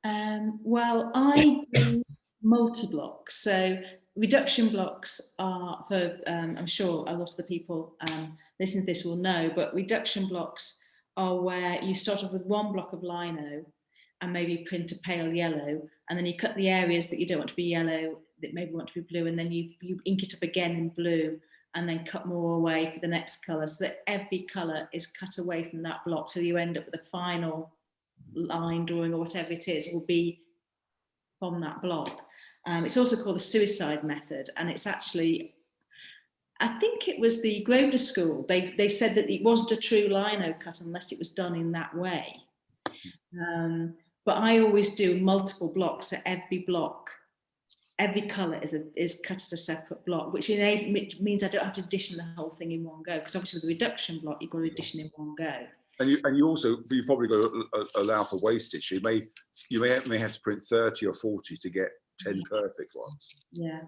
Well, I do multi-blocks. So reduction blocks are for, I'm sure a lot of the people listening to this will know, but reduction blocks are where you start off with one block of lino and maybe print a pale yellow, and then you cut the areas that you don't want to be yellow, that maybe want to be blue, and then you ink it up again in blue and then cut more away for the next colour, so that every colour is cut away from that block till you end up with a final line drawing or whatever it is will be from that block. It's also called the suicide method, and it's actually, I think it was the Grosvenor School, they said that it wasn't a true lino cut unless it was done in that way. But I always do multiple blocks, so every block, every colour is cut as a separate block, which means I don't have to addition the whole thing in one go, because obviously with the reduction block, you've got to addition in one go. And you've probably got to allow for wastage. You may have to print 30 or 40 to get 10 perfect ones. Yeah,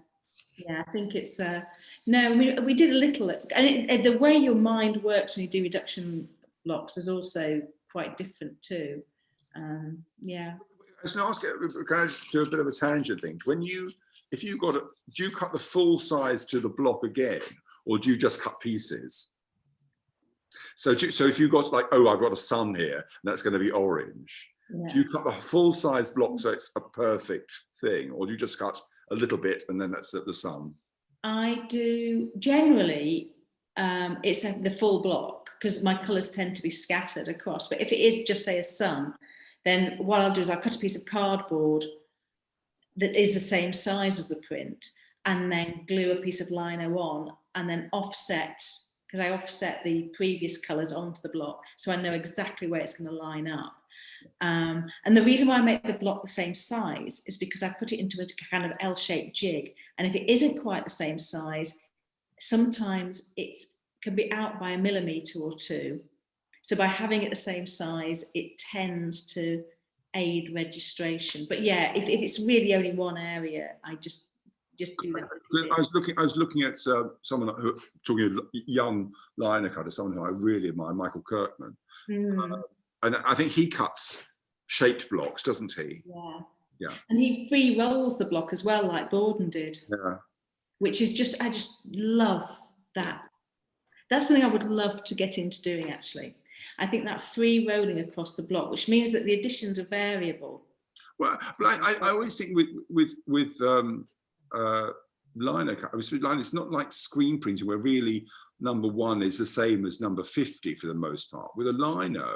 I think it's no. We did a little, and the way your mind works when you do reduction blocks is also quite different too. Yeah. I was going to ask, can I just do a bit of a tangent thing? If you got do you cut the full size to the block again, or do you just cut pieces? So if you got like, oh, I've got a sun here, and that's going to be orange. Yeah. Do you cut the full size block so it's a perfect thing, or do you just cut a little bit and then that's the sun? I do generally. It's the full block, because my colours tend to be scattered across. But if it is just say a sun, then what I'll do is I'll cut a piece of cardboard that is the same size as the print, and then glue a piece of lino on, and then offset, because I offset the previous colours onto the block, so I know exactly where it's going to line up. And the reason why I make the block the same size is because I put it into a kind of L-shaped jig, and if it isn't quite the same size, sometimes it can be out by 1 millimetre or 2. So by having it the same size, it tends to aid registration. But yeah, if it's really only one area, I just do that. I was looking at someone who, talking of young lino cutter, someone who I really admire, Michael Kirkman. And I think he cuts shaped blocks, doesn't he? Yeah. And he free rolls the block as well, like Borden did. Yeah. Which is I just love that. That's something I would love to get into doing, actually. I think that free rolling across the block, which means that the additions are variable. Well, I always think with lino cut, it's not like screen printing where really number 1 is the same as number 50 for the most part. With a lino,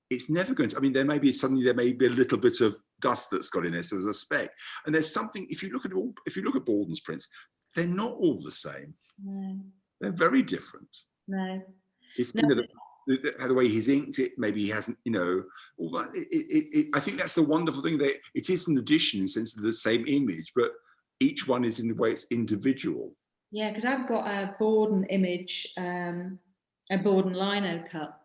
it's never going to, I mean, there may be a little bit of dust that's got in there, so there's a speck. And there's something, if you look at Borden's prints, they're not all the same. No. They're very different. No. It's the way he's inked it, maybe he hasn't, all that. I think that's the wonderful thing, that it is an addition in the sense of the same image, but each one is in the way it's individual. Yeah, because I've got a Borden image, a Borden lino cut.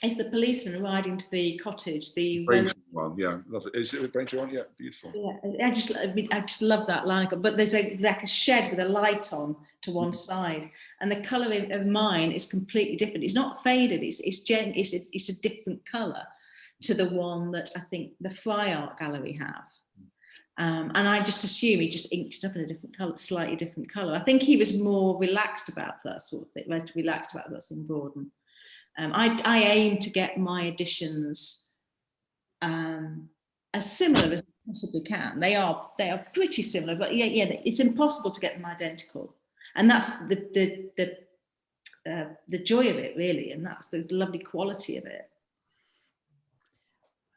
It's the policeman riding to the cottage. The Braintree one, yeah, love it. Is it a Braintree one? Yeah, beautiful. Yeah, I just love that line. But there's like a shed with a light on to one side, and the colour of mine is completely different. It's not faded. It's a different colour to the one that I think the Fry Art Gallery have. And I just assume he just inked it up in a different colour, slightly different colour. I think he was more relaxed about that sort of thing. Relaxed about that in Borden. I aim to get my editions as similar as I possibly can. They are pretty similar, but yeah, it's impossible to get them identical, and that's the joy of it, really, and that's the lovely quality of it.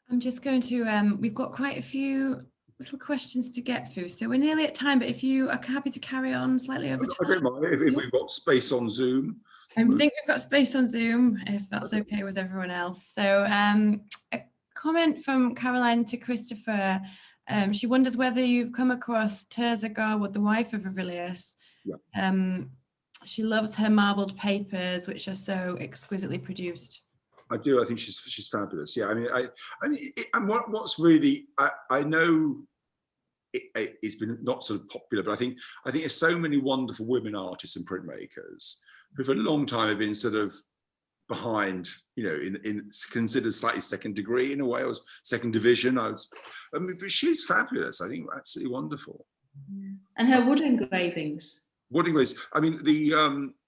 I'm just going to. We've got quite a few little questions to get through, so we're nearly at time. But if you are happy to carry on slightly over time, I don't mind if we've got space on Zoom. I think we've got space on Zoom, if that's okay with everyone else. So a comment from Caroline to Christopher. She wonders whether you've come across Tirzah Garwood, the wife of Aurelius. Yeah. She loves her marbled papers, which are so exquisitely produced. I do. I think she's fabulous. Yeah. I mean, what's really, I know it's been not sort of popular, but I think there's so many wonderful women artists and printmakers who for a long time have been sort of behind, in considered slightly second degree in a way, or second division. But she's fabulous. I think absolutely wonderful. And her wood engravings. Wood engravings. I mean,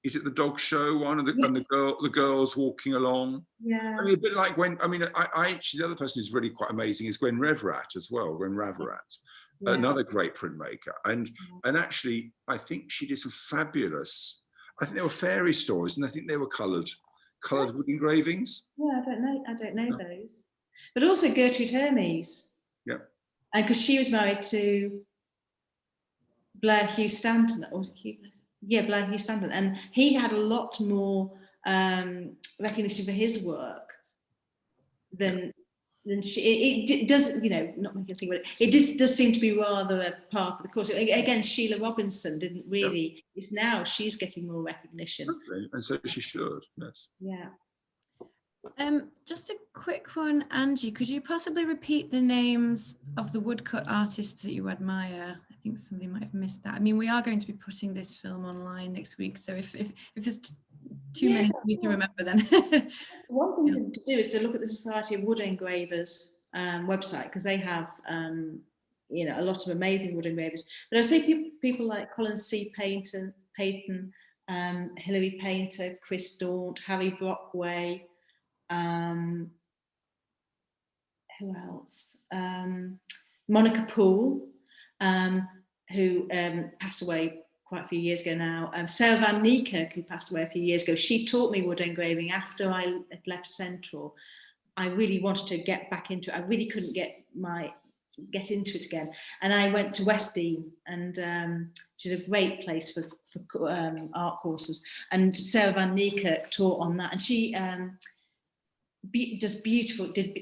is it the dog show one, and the girls walking along? Yeah. I mean, a bit like I actually, the other person who's really quite amazing is Gwen Revrat as well. Gwen Ravarat, another great printmaker, and actually I think she did some fabulous. I think they were fairy stories, and I think they were coloured wood engravings. Yeah, I don't know those. But also Gertrude Hermes. Yeah. And because she was married to Blair Hugh Stanton, or was it Hugh? Yeah, Blair Hugh Stanton, and he had a lot more recognition for his work than she. It does, you know, not making a thing, but it does seem to be rather a part of the course. Again, Sheila Robinson didn't really. It's now she's getting more recognition, Okay. And so she should. Yes. yeah. Just a quick one, Angie, could you possibly repeat the names of the woodcut artists that you admire? I think somebody might have missed that. I mean, we are going to be putting this film online next week, so if there's too many for you to remember, then One thing to do is to look at the Society of Wood Engravers website, because they have you know, a lot of amazing wood engravers. But I say people like Colin C. Payton, Hilary Painter, Chris Daunt, Harry Brockway. Who else? Monica Poole, who passed away quite a few years ago now. Sarah Van Niekerk, who passed away a few years ago. She taught me wood engraving after I had left Central. I really wanted to get back into it. I really couldn't get into it again. And I went to Westdean, and which is a great place for art courses. And Sarah Van Niekerk taught on that. And she did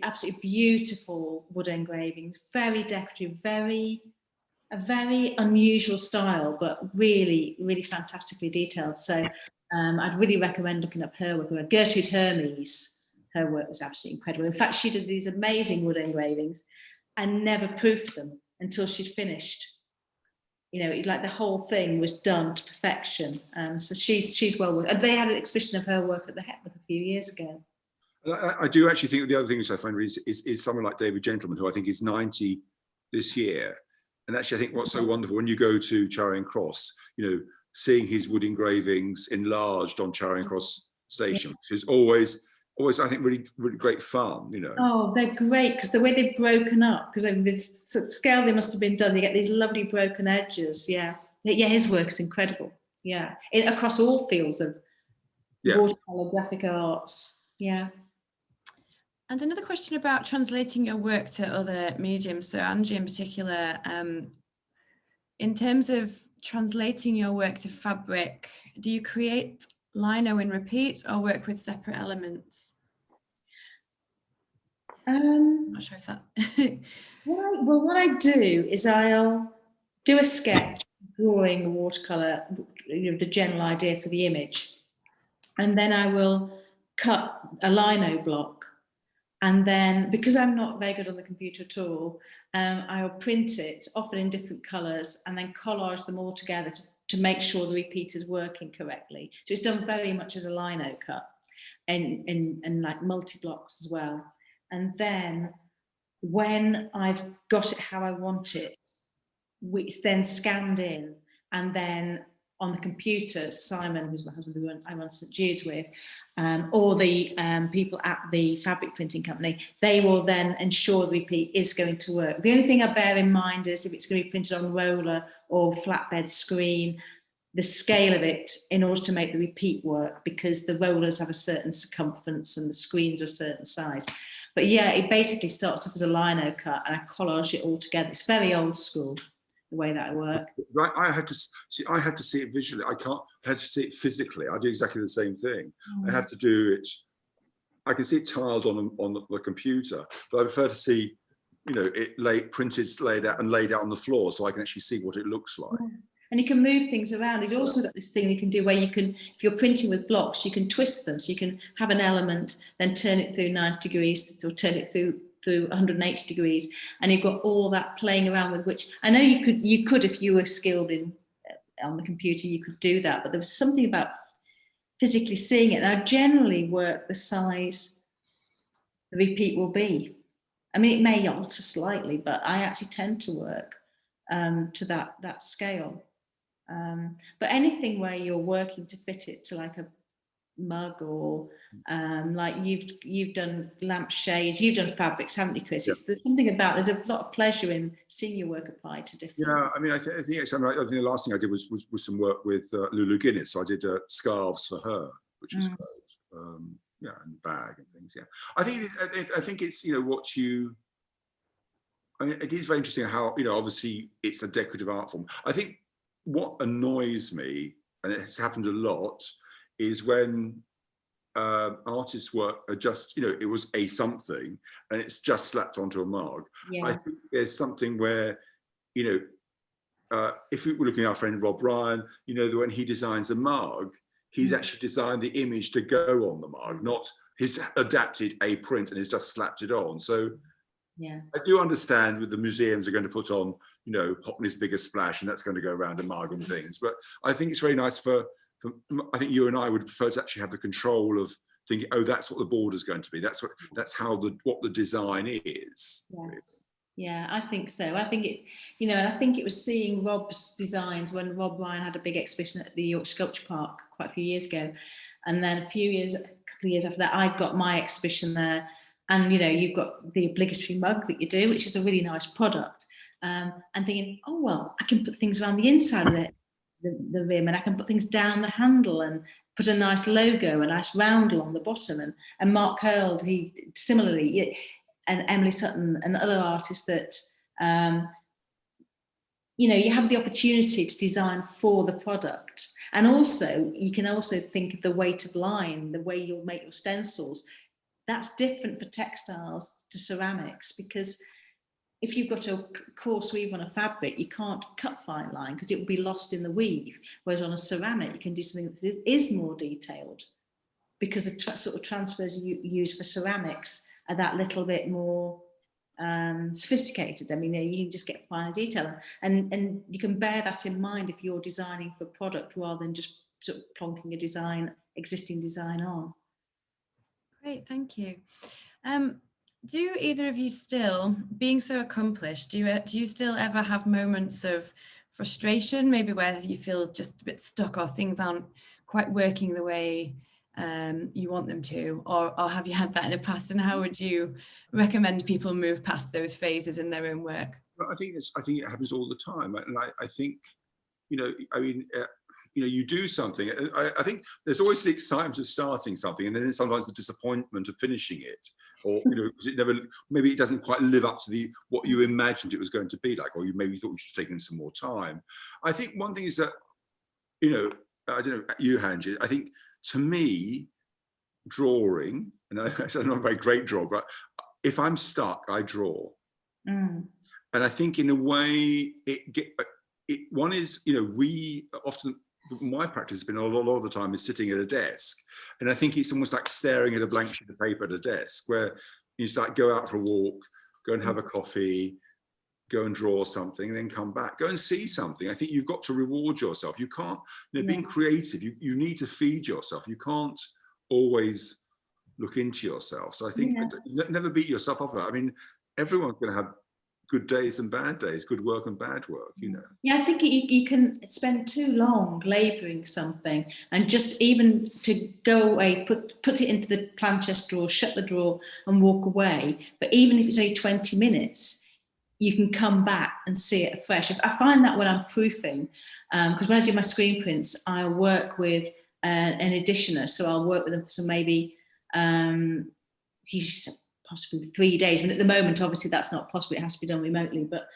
absolutely beautiful wood engravings, very decorative, a very unusual style, but really, really fantastically detailed. So I'd really recommend looking up her work. Gertrude Hermes, her work was absolutely incredible. In fact, she did these amazing wood engravings and never proofed them until she'd finished. You know, like the whole thing was done to perfection. So she's well worth. They had an exhibition of her work at the Hepworth a few years ago. I do actually think the other thing which I find is someone like David Gentleman, who I think is 90 this year. And actually, I think what's so wonderful when you go to Charing Cross, you know, seeing his wood engravings enlarged on Charing Cross Station, which is always, I think, really, really great fun, you know. Oh, they're great, because the way they've broken up, because the scale they must have been done, you get these lovely broken edges. Yeah, his work's incredible. Yeah, across all fields of watercolor, graphic arts. Yeah. And another question about translating your work to other mediums. So Angie in particular, in terms of translating your work to fabric, do you create lino in repeat or work with separate elements? I'm not sure if that... what I do is I'll do a sketch drawing the watercolor, you know, the general idea for the image. And then I will cut a lino block. And then, because I'm not very good on the computer at all, I will print it, often in different colours, and then collage them all together to make sure the repeat is working correctly. So it's done very much as a lino cut, and like multi-blocks as well. And then when I've got it how I want it, it's then scanned in, and then on the computer, Simon, who's my husband, who I run St Jude's with, or the people at the fabric printing company, they will then ensure the repeat is going to work. The only thing I bear in mind is if it's going to be printed on roller or flatbed screen, the scale of it in order to make the repeat work, because the rollers have a certain circumference and the screens are a certain size. But yeah, it basically starts off as a lino cut and I collage it all together. It's very old school, the way that I work. Right, I had to see it visually. I had to see it physically. I do exactly the same thing. I have to do it. I can see it tiled on the computer, but I prefer to see, you know, it printed, laid out on the floor, so I can actually see what it looks like. And you can move things around. It's also got this thing you can do where you can, if you're printing with blocks, you can twist them. So you can have an element, then turn it through 90 degrees or turn it through 180 degrees, and you've got all that playing around with, which I know you could if you were skilled in on the computer, you could do that, but there was something about physically seeing it. And I generally work the size the repeat will be. I mean, it may alter slightly, but I actually tend to work to that scale. But anything where you're working to fit it to like a mug, or like you've done lampshades, you've done fabrics, haven't you, Chris? Yeah. There's something about, there's a lot of pleasure in seeing your work applied to different. Yeah, I mean, I think it's, I think the last thing I did was some work with Lulu Guinness. So I did scarves for her, which was great. Yeah, and bag and things. Yeah, I think it's, you know, what you. I mean, it is very interesting how, you know, obviously it's a decorative art form. I think what annoys me, and it's happened a lot, is when artists' work are just, you know, it was a something and it's just slapped onto a mug. Yeah. I think there's something where, you know, if we were looking at our friend Rob Ryan, you know, that when he designs a mug, he's actually designed the image to go on the mug, not he's adapted a print and he's just slapped it on. So yeah, I do understand with the museums are going to put on, you know, Hockney's Biggest Splash, and that's going to go around a mug and things. But I think it's very nice for I think you and I would prefer to actually have the control of thinking, oh, that's what the border's going to be. That's how what the design is. yeah. Yeah, I think so. I think it, you know, and I think it was seeing Rob's designs when Rob Ryan had a big exhibition at the York Sculpture Park quite a few years ago. And then a couple of years after that, I'd got my exhibition there. And, you know, you've got the obligatory mug that you do, which is a really nice product. And thinking, oh, well, I can put things around the inside of the rim, and I can put things down the handle and put a nice logo, a nice roundel on the bottom. And Mark Hurld, he similarly, and Emily Sutton and other artists that, you know, you have the opportunity to design for the product. And also, you can also think of the weight of line, the way you'll make your stencils. That's different for textiles to ceramics, because if you've got a coarse weave on a fabric, you can't cut fine line because it will be lost in the weave. Whereas on a ceramic, you can do something that is more detailed, because the sort of transfers you use for ceramics are that little bit more sophisticated. I mean, you can just get finer detail, and you can bear that in mind if you're designing for product rather than just sort of plonking a existing design on. Great, thank you. Do either of you still, being so accomplished, do you still ever have moments of frustration, maybe where you feel just a bit stuck or things aren't quite working the way you want them to, or have you had that in the past, and how would you recommend people move past those phases in their own work? I think it happens all the time, and I think, you know, I mean, you know, you do something. I think there's always the excitement of starting something, and then sometimes the disappointment of finishing it, or, you know, maybe it doesn't quite live up to what you imagined it was going to be like, or you maybe thought you should have taken some more time. I think one thing is that, you know, I don't know, you, Angie, I think to me, drawing, and I'm not a very great drawer, but if I'm stuck, I draw. And I think in a way, one is, you know, we often, my practice has been a lot of the time is sitting at a desk. And I think it's almost like staring at a blank sheet of paper at a desk, where you start, go out for a walk, go and have a coffee, go and draw something, and then come back, go and see something. I think you've got to reward yourself. You can't, you know, being creative, you need to feed yourself. You can't always look into yourself. So I think never beat yourself up. I mean, everyone's going to have good days and bad days, good work and bad work, you know. Yeah, I think you can spend too long labouring something, and just even to go away, put it into the planchette drawer, shut the drawer and walk away. But even if it's only 20 minutes, you can come back and see it afresh. I find that when I'm proofing, because when I do my screen prints, I work with an editioner, so I'll work with them for maybe possibly 3 days. I mean, at the moment, obviously, that's not possible. It has to be done remotely. But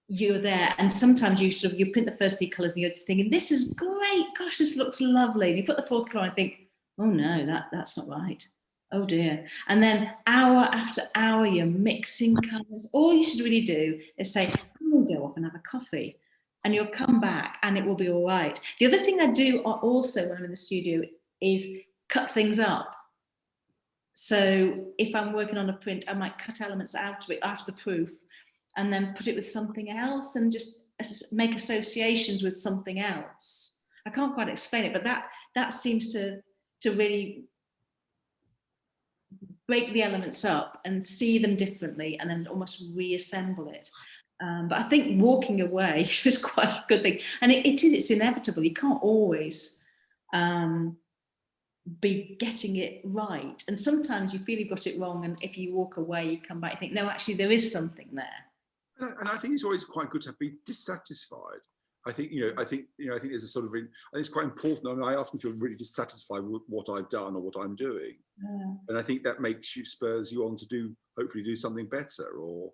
you're there, and sometimes you print the first 3 colours, and you're thinking, "This is great! Gosh, this looks lovely." And you put the 4th colour on and think, "Oh no, that's not right. Oh dear." And then hour after hour, you're mixing colours. All you should really do is say, "I'm going to go off and have a coffee," and you'll come back, and it will be all right. The other thing I do also when I'm in the studio is cut things up. So if I'm working on a print, I might cut elements out of it after the proof, and then put it with something else, and just make associations with something else. I can't quite explain it, but that seems to really break the elements up and see them differently, and then almost reassemble it. But I think walking away is quite a good thing, and it's inevitable. You can't always be getting it right. And sometimes you feel you've got it wrong, and if you walk away, you come back and think, no, actually there is something there. And I think it's always quite good to be dissatisfied. I think there's a sort of, I think it's quite important. I mean, I often feel really dissatisfied with what I've done or what I'm doing. Yeah. And I think that spurs you on to hopefully do something better, or,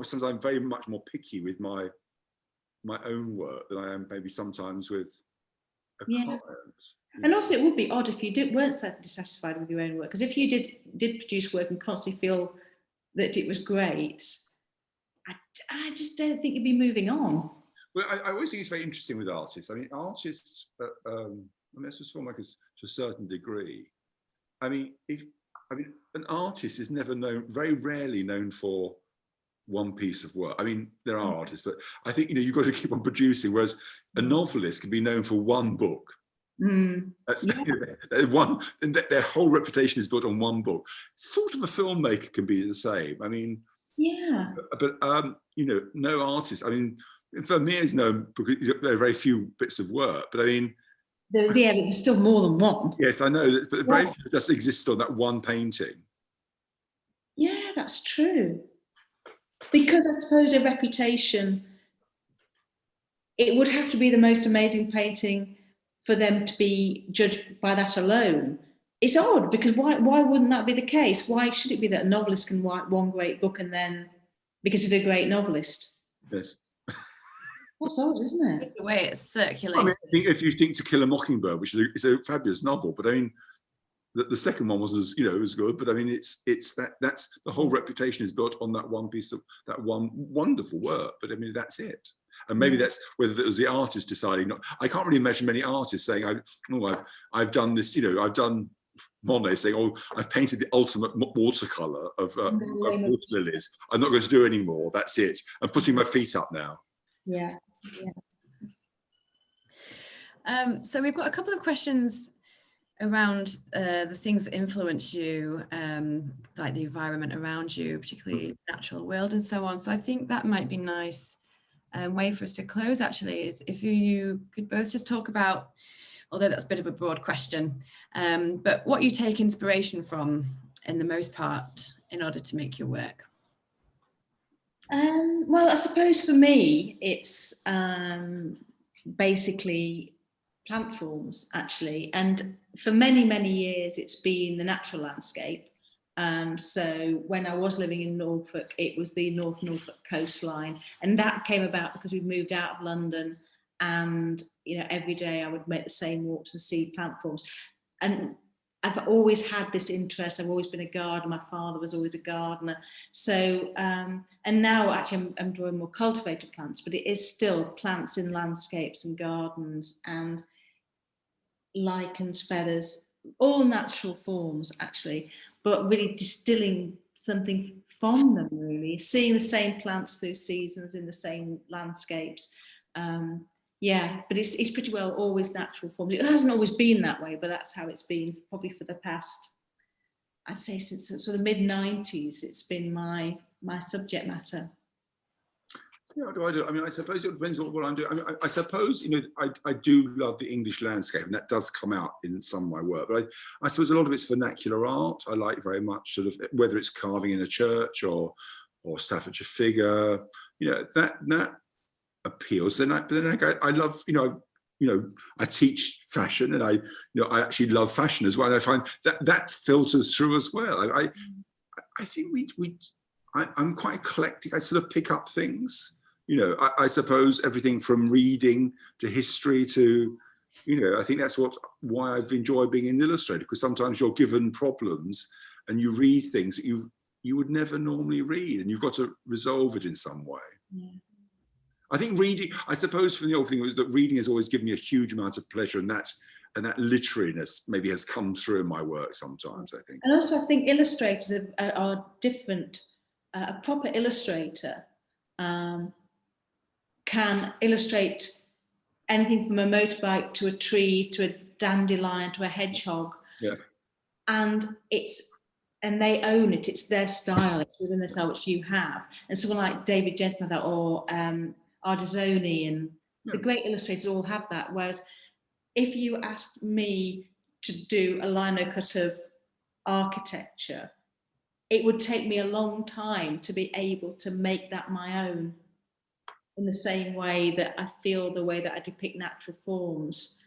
sometimes I'm very much more picky with my own work than I am maybe sometimes with a client. And also, it would be odd if you weren't dissatisfied with your own work, because if you did produce work and constantly feel that it was great, I just don't think you'd be moving on. Well, I always think it's very interesting with artists. I mean, artists, this was filmmakers to a certain degree. I mean, an artist is very rarely known for one piece of work. I mean, there are artists, but I think, you've got to keep on producing, whereas a novelist can be known for one book. That's one, and their whole reputation is built on one book. Sort of a filmmaker can be the same. I mean, but no artist. I mean, Vermeer is known because there are very few bits of work, but I mean, there's still more than one. Yes, I know that, but very few just exist on that one painting. Yeah, that's true. Because I suppose a reputation, it would have to be the most amazing painting for them to be judged by that alone. It's odd, because why wouldn't that be the case? Why should it be that a novelist can write one great book and then, because he's a great novelist? Yes. That's odd, isn't it? It's the way it's circulated. I mean, if you think To Kill a Mockingbird, which is a fabulous novel, but I mean, the second one wasn't as good, but I mean, that's the whole reputation is built on that one piece of that one wonderful work. But I mean, that's it. And maybe that's whether it was the artist deciding not. I can't really imagine many artists saying, I've done this, I've done Monet saying, oh, I've painted the ultimate watercolor of water lilies. I'm not going to do any more. That's it. I'm putting my feet up now. Yeah. So we've got a couple of questions around the things that influence you, like the environment around you, particularly natural world and so on. So I think that might be nice way for us to close, actually, is if you could both just talk about, although that's a bit of a broad question, but what you take inspiration from in the most part in order to make your work. Well, I suppose for me, it's basically plant forms, actually. And for many, many years, it's been the natural landscape. So when I was living in Norfolk, it was the North Norfolk coastline. And that came about because we moved out of London, and, every day I would make the same walks and see plant forms. And I've always had this interest. I've always been a gardener. My father was always a gardener. So, and now actually I'm drawing more cultivated plants, but it is still plants in landscapes and gardens and lichens, feathers, all natural forms, actually, but really distilling something from them, really. Seeing the same plants through seasons in the same landscapes. But it's pretty well always natural forms. It hasn't always been that way, but that's how it's been probably for the past, I'd say since sort of mid-90s, it's been my subject matter. Yeah, what do I do? I mean, I suppose it depends on what I'm doing. I mean, I suppose, I do love the English landscape, and that does come out in some of my work. But I suppose a lot of it's vernacular art. I like very much sort of, whether it's carving in a church or Staffordshire figure, that appeals. But then I love, I teach fashion, and I actually love fashion as well. And I find that filters through as well. I think I'm quite eclectic. I sort of pick up things. I suppose everything from reading to history to, I think that's why I've enjoyed being an illustrator, because sometimes you're given problems and you read things that you would never normally read, and you've got to resolve it in some way. Yeah. I think reading, I suppose from the old thing was that reading has always given me a huge amount of pleasure, and that literariness maybe has come through in my work sometimes, I think. And also I think illustrators are different. A proper illustrator can illustrate anything from a motorbike to a tree to a dandelion to a hedgehog. Yeah. And they own it. It's their style. It's within the style which you have. And someone like David Gentner or Ardizoni and The great illustrators all have that. Whereas if you asked me to do a lino cut of architecture, it would take me a long time to be able to make that my own, in the same way that I feel the way that I depict natural forms,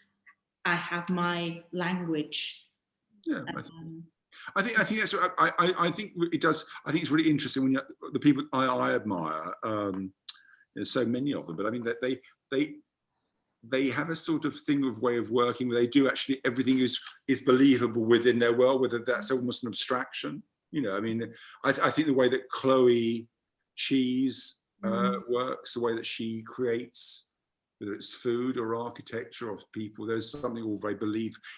I have my language. Yeah, I think that's what I think it does. I think it's really interesting when the people I admire. There's so many of them, but I mean that they have a sort of thing of way of working where they do actually everything is believable within their world, whether that's almost an abstraction. You know, I mean, I think the way that Chloe Cheese works, the way that she creates, whether it's food or architecture or people, there's something all very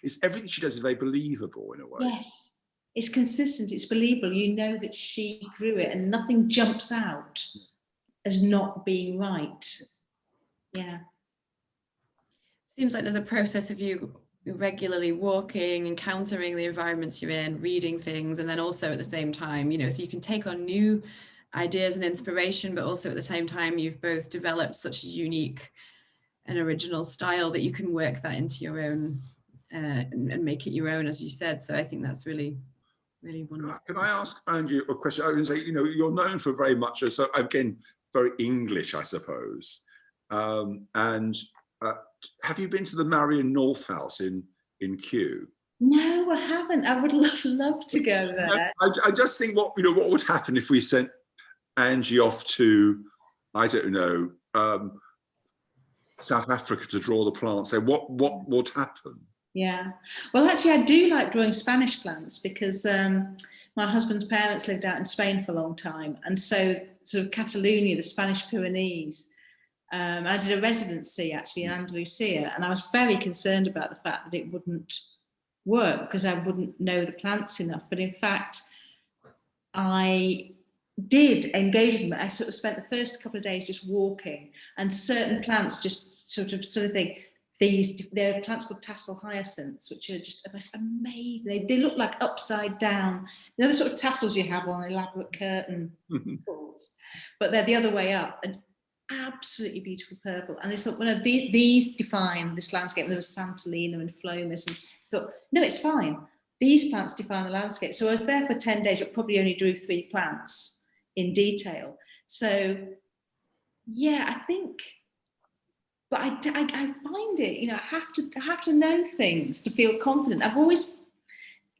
it's everything she does is very believable in a way. Yes, it's consistent, it's believable. You know that she drew it and nothing jumps out as not being right. Yeah. Seems like there's a process of you regularly walking, encountering the environments you're in, reading things, and then also at the same time, you know, so you can take on new ideas and inspiration, but also at the same time, you've both developed such a unique and original style that you can work that into your own and make it your own, as you said. So I think that's really, really wonderful. Can I ask Angie a question? I was going to say, you know, you're known for very much, so again, very English, I suppose. Have you been to the Marion North House in Kew? No, I haven't. I would love to go there. I just think what would happen if we sent Angie off to, I don't know, South Africa to draw the plants. So what would happen? Yeah. Well, actually, I do like drawing Spanish plants because my husband's parents lived out in Spain for a long time. And so sort of Catalonia, the Spanish Pyrenees, I did a residency actually in Andalusia, and I was very concerned about the fact that it wouldn't work because I wouldn't know the plants enough. But in fact, I did engage them. I sort of spent the first couple of days just walking, and certain plants just sort of think, there are plants called Tassel Hyacinths, which are just amazing. They look like upside down, you know, the sort of tassels you have on elaborate curtain calls, but they're the other way up, and absolutely beautiful purple. And I thought, well, no, these define this landscape. And there was Santolina and Phlomis, and I thought, no, it's fine. These plants define the landscape. So I was there for 10 days, but probably only drew 3 plants in detail. So yeah, I think, but I find it, you know, I have to know things to feel confident. I've always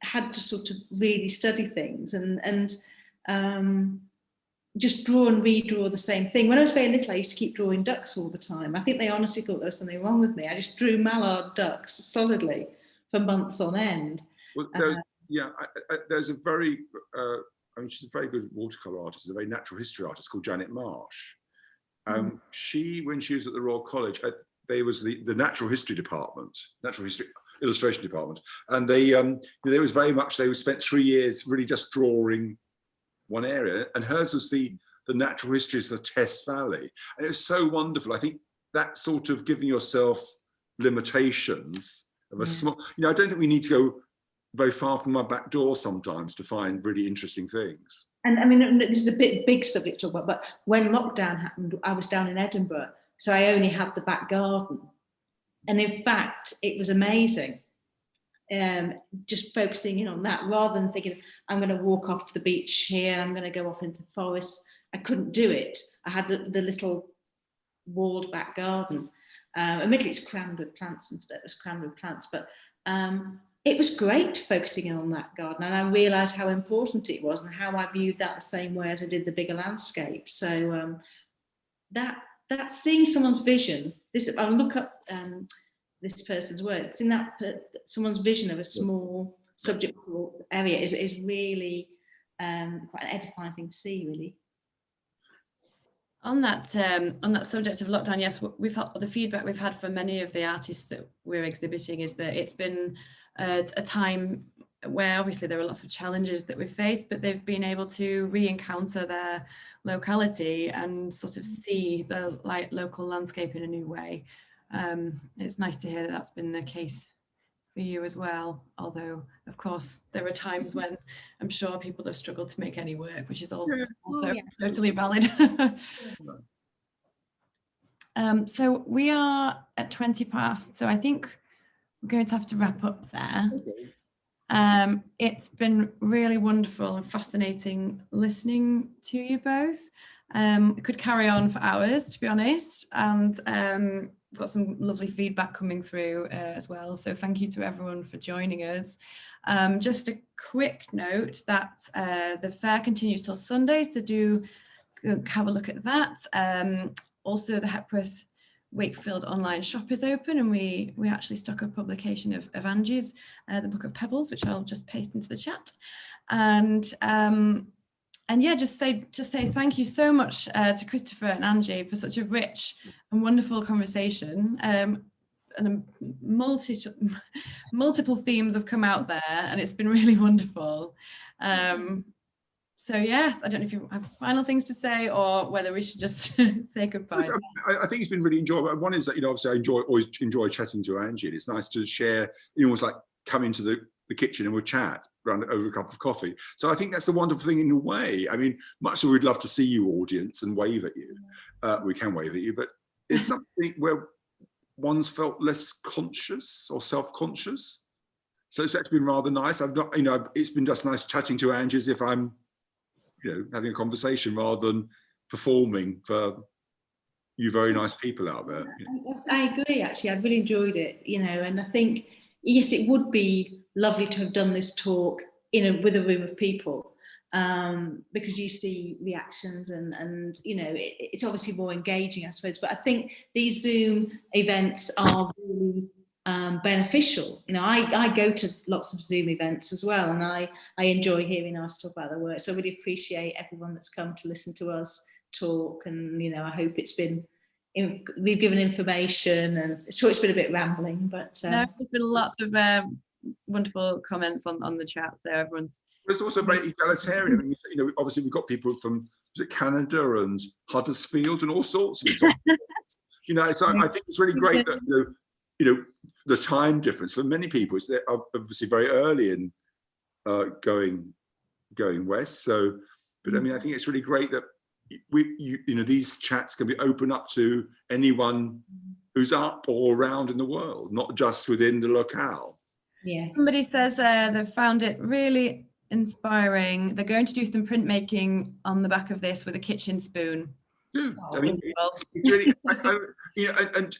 had to sort of really study things and just draw and redraw the same thing. When I was very little, I used to keep drawing ducks all the time. I think they honestly thought there was something wrong with me. I just drew mallard ducks solidly for months on end. Well, there's a very, I mean, she's a very good watercolour artist, a very natural history artist called Janet Marsh. She, when she was at the Royal College, there was the natural history department, natural history illustration department, and they was very much, they spent 3 years really just drawing one area, and hers was the natural histories of the Tess Valley, and it was so wonderful. I think that sort of giving yourself limitations of a small, you know, I don't think we need to go very far from my back door sometimes to find really interesting things. And I mean, this is a big subject to talk about, but when lockdown happened, I was down in Edinburgh, so I only had the back garden, and in fact, it was amazing. Just focusing in on that rather than thinking I'm going to walk off to the beach here, I'm going to go off into the forest. I couldn't do it. I had the little walled back garden. Admittedly, it's crammed with plants and stuff. It was crammed with plants, but it was great focusing in on that garden, and I realised how important it was and how I viewed that the same way as I did the bigger landscape. So that seeing someone's vision. I'll look up this person's words in that someone's vision of a small subject area is really quite an edifying thing to see, really. On that subject of lockdown, yes, we've had the feedback we've had from many of the artists that we're exhibiting is that it's been a time where obviously there are lots of challenges that we've faced, but they've been able to re-encounter their locality and sort of see the local landscape in a new way. It's nice to hear that that's been the case for you as well, although of course there are times when I'm sure people have struggled to make any work, which is also totally valid. So we are at 20 past, so I think we're going to have to wrap up there. It's been really wonderful and fascinating listening to you both. It could carry on for hours, to be honest, and got some lovely feedback coming through as well. So thank you to everyone for joining us. Just a quick note that the fair continues till Sunday, so do have a look at that. Also, the Hepworth Wakefield online shop is open, and we actually stock a publication of Angie's, the Book of Pebbles, which I'll just paste into the chat. And yeah, just say thank you so much to Christopher and Angie for such a rich and wonderful conversation. And multiple themes have come out there, and it's been really wonderful. So yes, I don't know if you have final things to say, or whether we should just say goodbye. I think it's been really enjoyable. One is that, you know, obviously I always enjoy chatting to Angie, and it's nice to share, you know, almost like come into the kitchen and we'll chat around over a cup of coffee. So I think that's the wonderful thing in a way. I mean, much as we'd love to see you, audience, and wave at you. We can wave at you, but it's something where one's felt less conscious or self-conscious. So it's actually been rather nice. I've not, you know, it's been just nice chatting to Angie as if I'm, you know, having a conversation rather than performing for you very nice people out there. I agree, actually. I've really enjoyed it, you know, and I think, yes, it would be lovely to have done this talk with a room of people, because you see reactions and you know, it's obviously more engaging, I suppose. But I think these Zoom events are really beneficial. You know, I go to lots of Zoom events as well, and I enjoy hearing us talk about their work. So I really appreciate everyone that's come to listen to us talk, and you know, I hope it's been, we've given information, and sure it's been a bit rambling, but no, there's been lots of wonderful comments on the chat, so everyone's. It's also very egalitarian. I mean, you know, obviously we've got people from Canada and Huddersfield and all sorts of you know, so I think it's really great that you know the time difference for many people is they're obviously very early in going west. So, but I mean, I think it's really great that you know, these chats can be open up to anyone who's up or around in the world, not just within the locale. yes. Somebody says they found it really inspiring. They're going to do some printmaking on the back of this with a kitchen spoon. Yeah, I mean, it's really, you know, and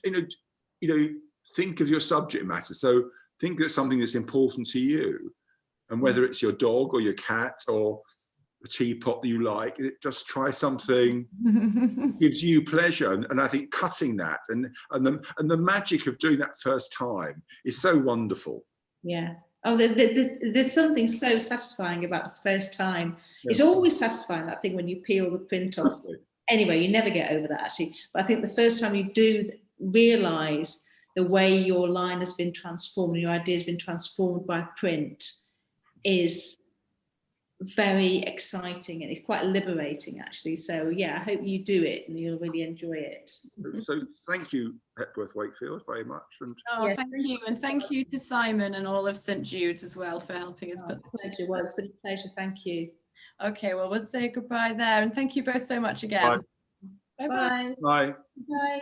you know, think of your subject matter. So think of something that's important to you, and whether it's your dog or your cat or a teapot that you like, just try something gives you pleasure. And I think cutting that and the magic of doing that first time is so wonderful. Yeah. Oh, there's something so satisfying about the first time. Yeah. It's always satisfying, that thing when you peel the print off. Anyway, you never get over that, actually. But I think the first time you do realise the way your line has been transformed and your idea has been transformed by print is very exciting, and it's quite liberating, actually. So yeah, I hope you do it and you'll really enjoy it. So thank you, Hepworth Wakefield, very much. And yes, thank you, and thank you to Simon and all of St Jude's as well for helping us. Pleasure. Well, it's been a pleasure. Thank you. Okay, well, we'll say goodbye there, and thank you both so much again. Bye. Bye. Bye. Bye.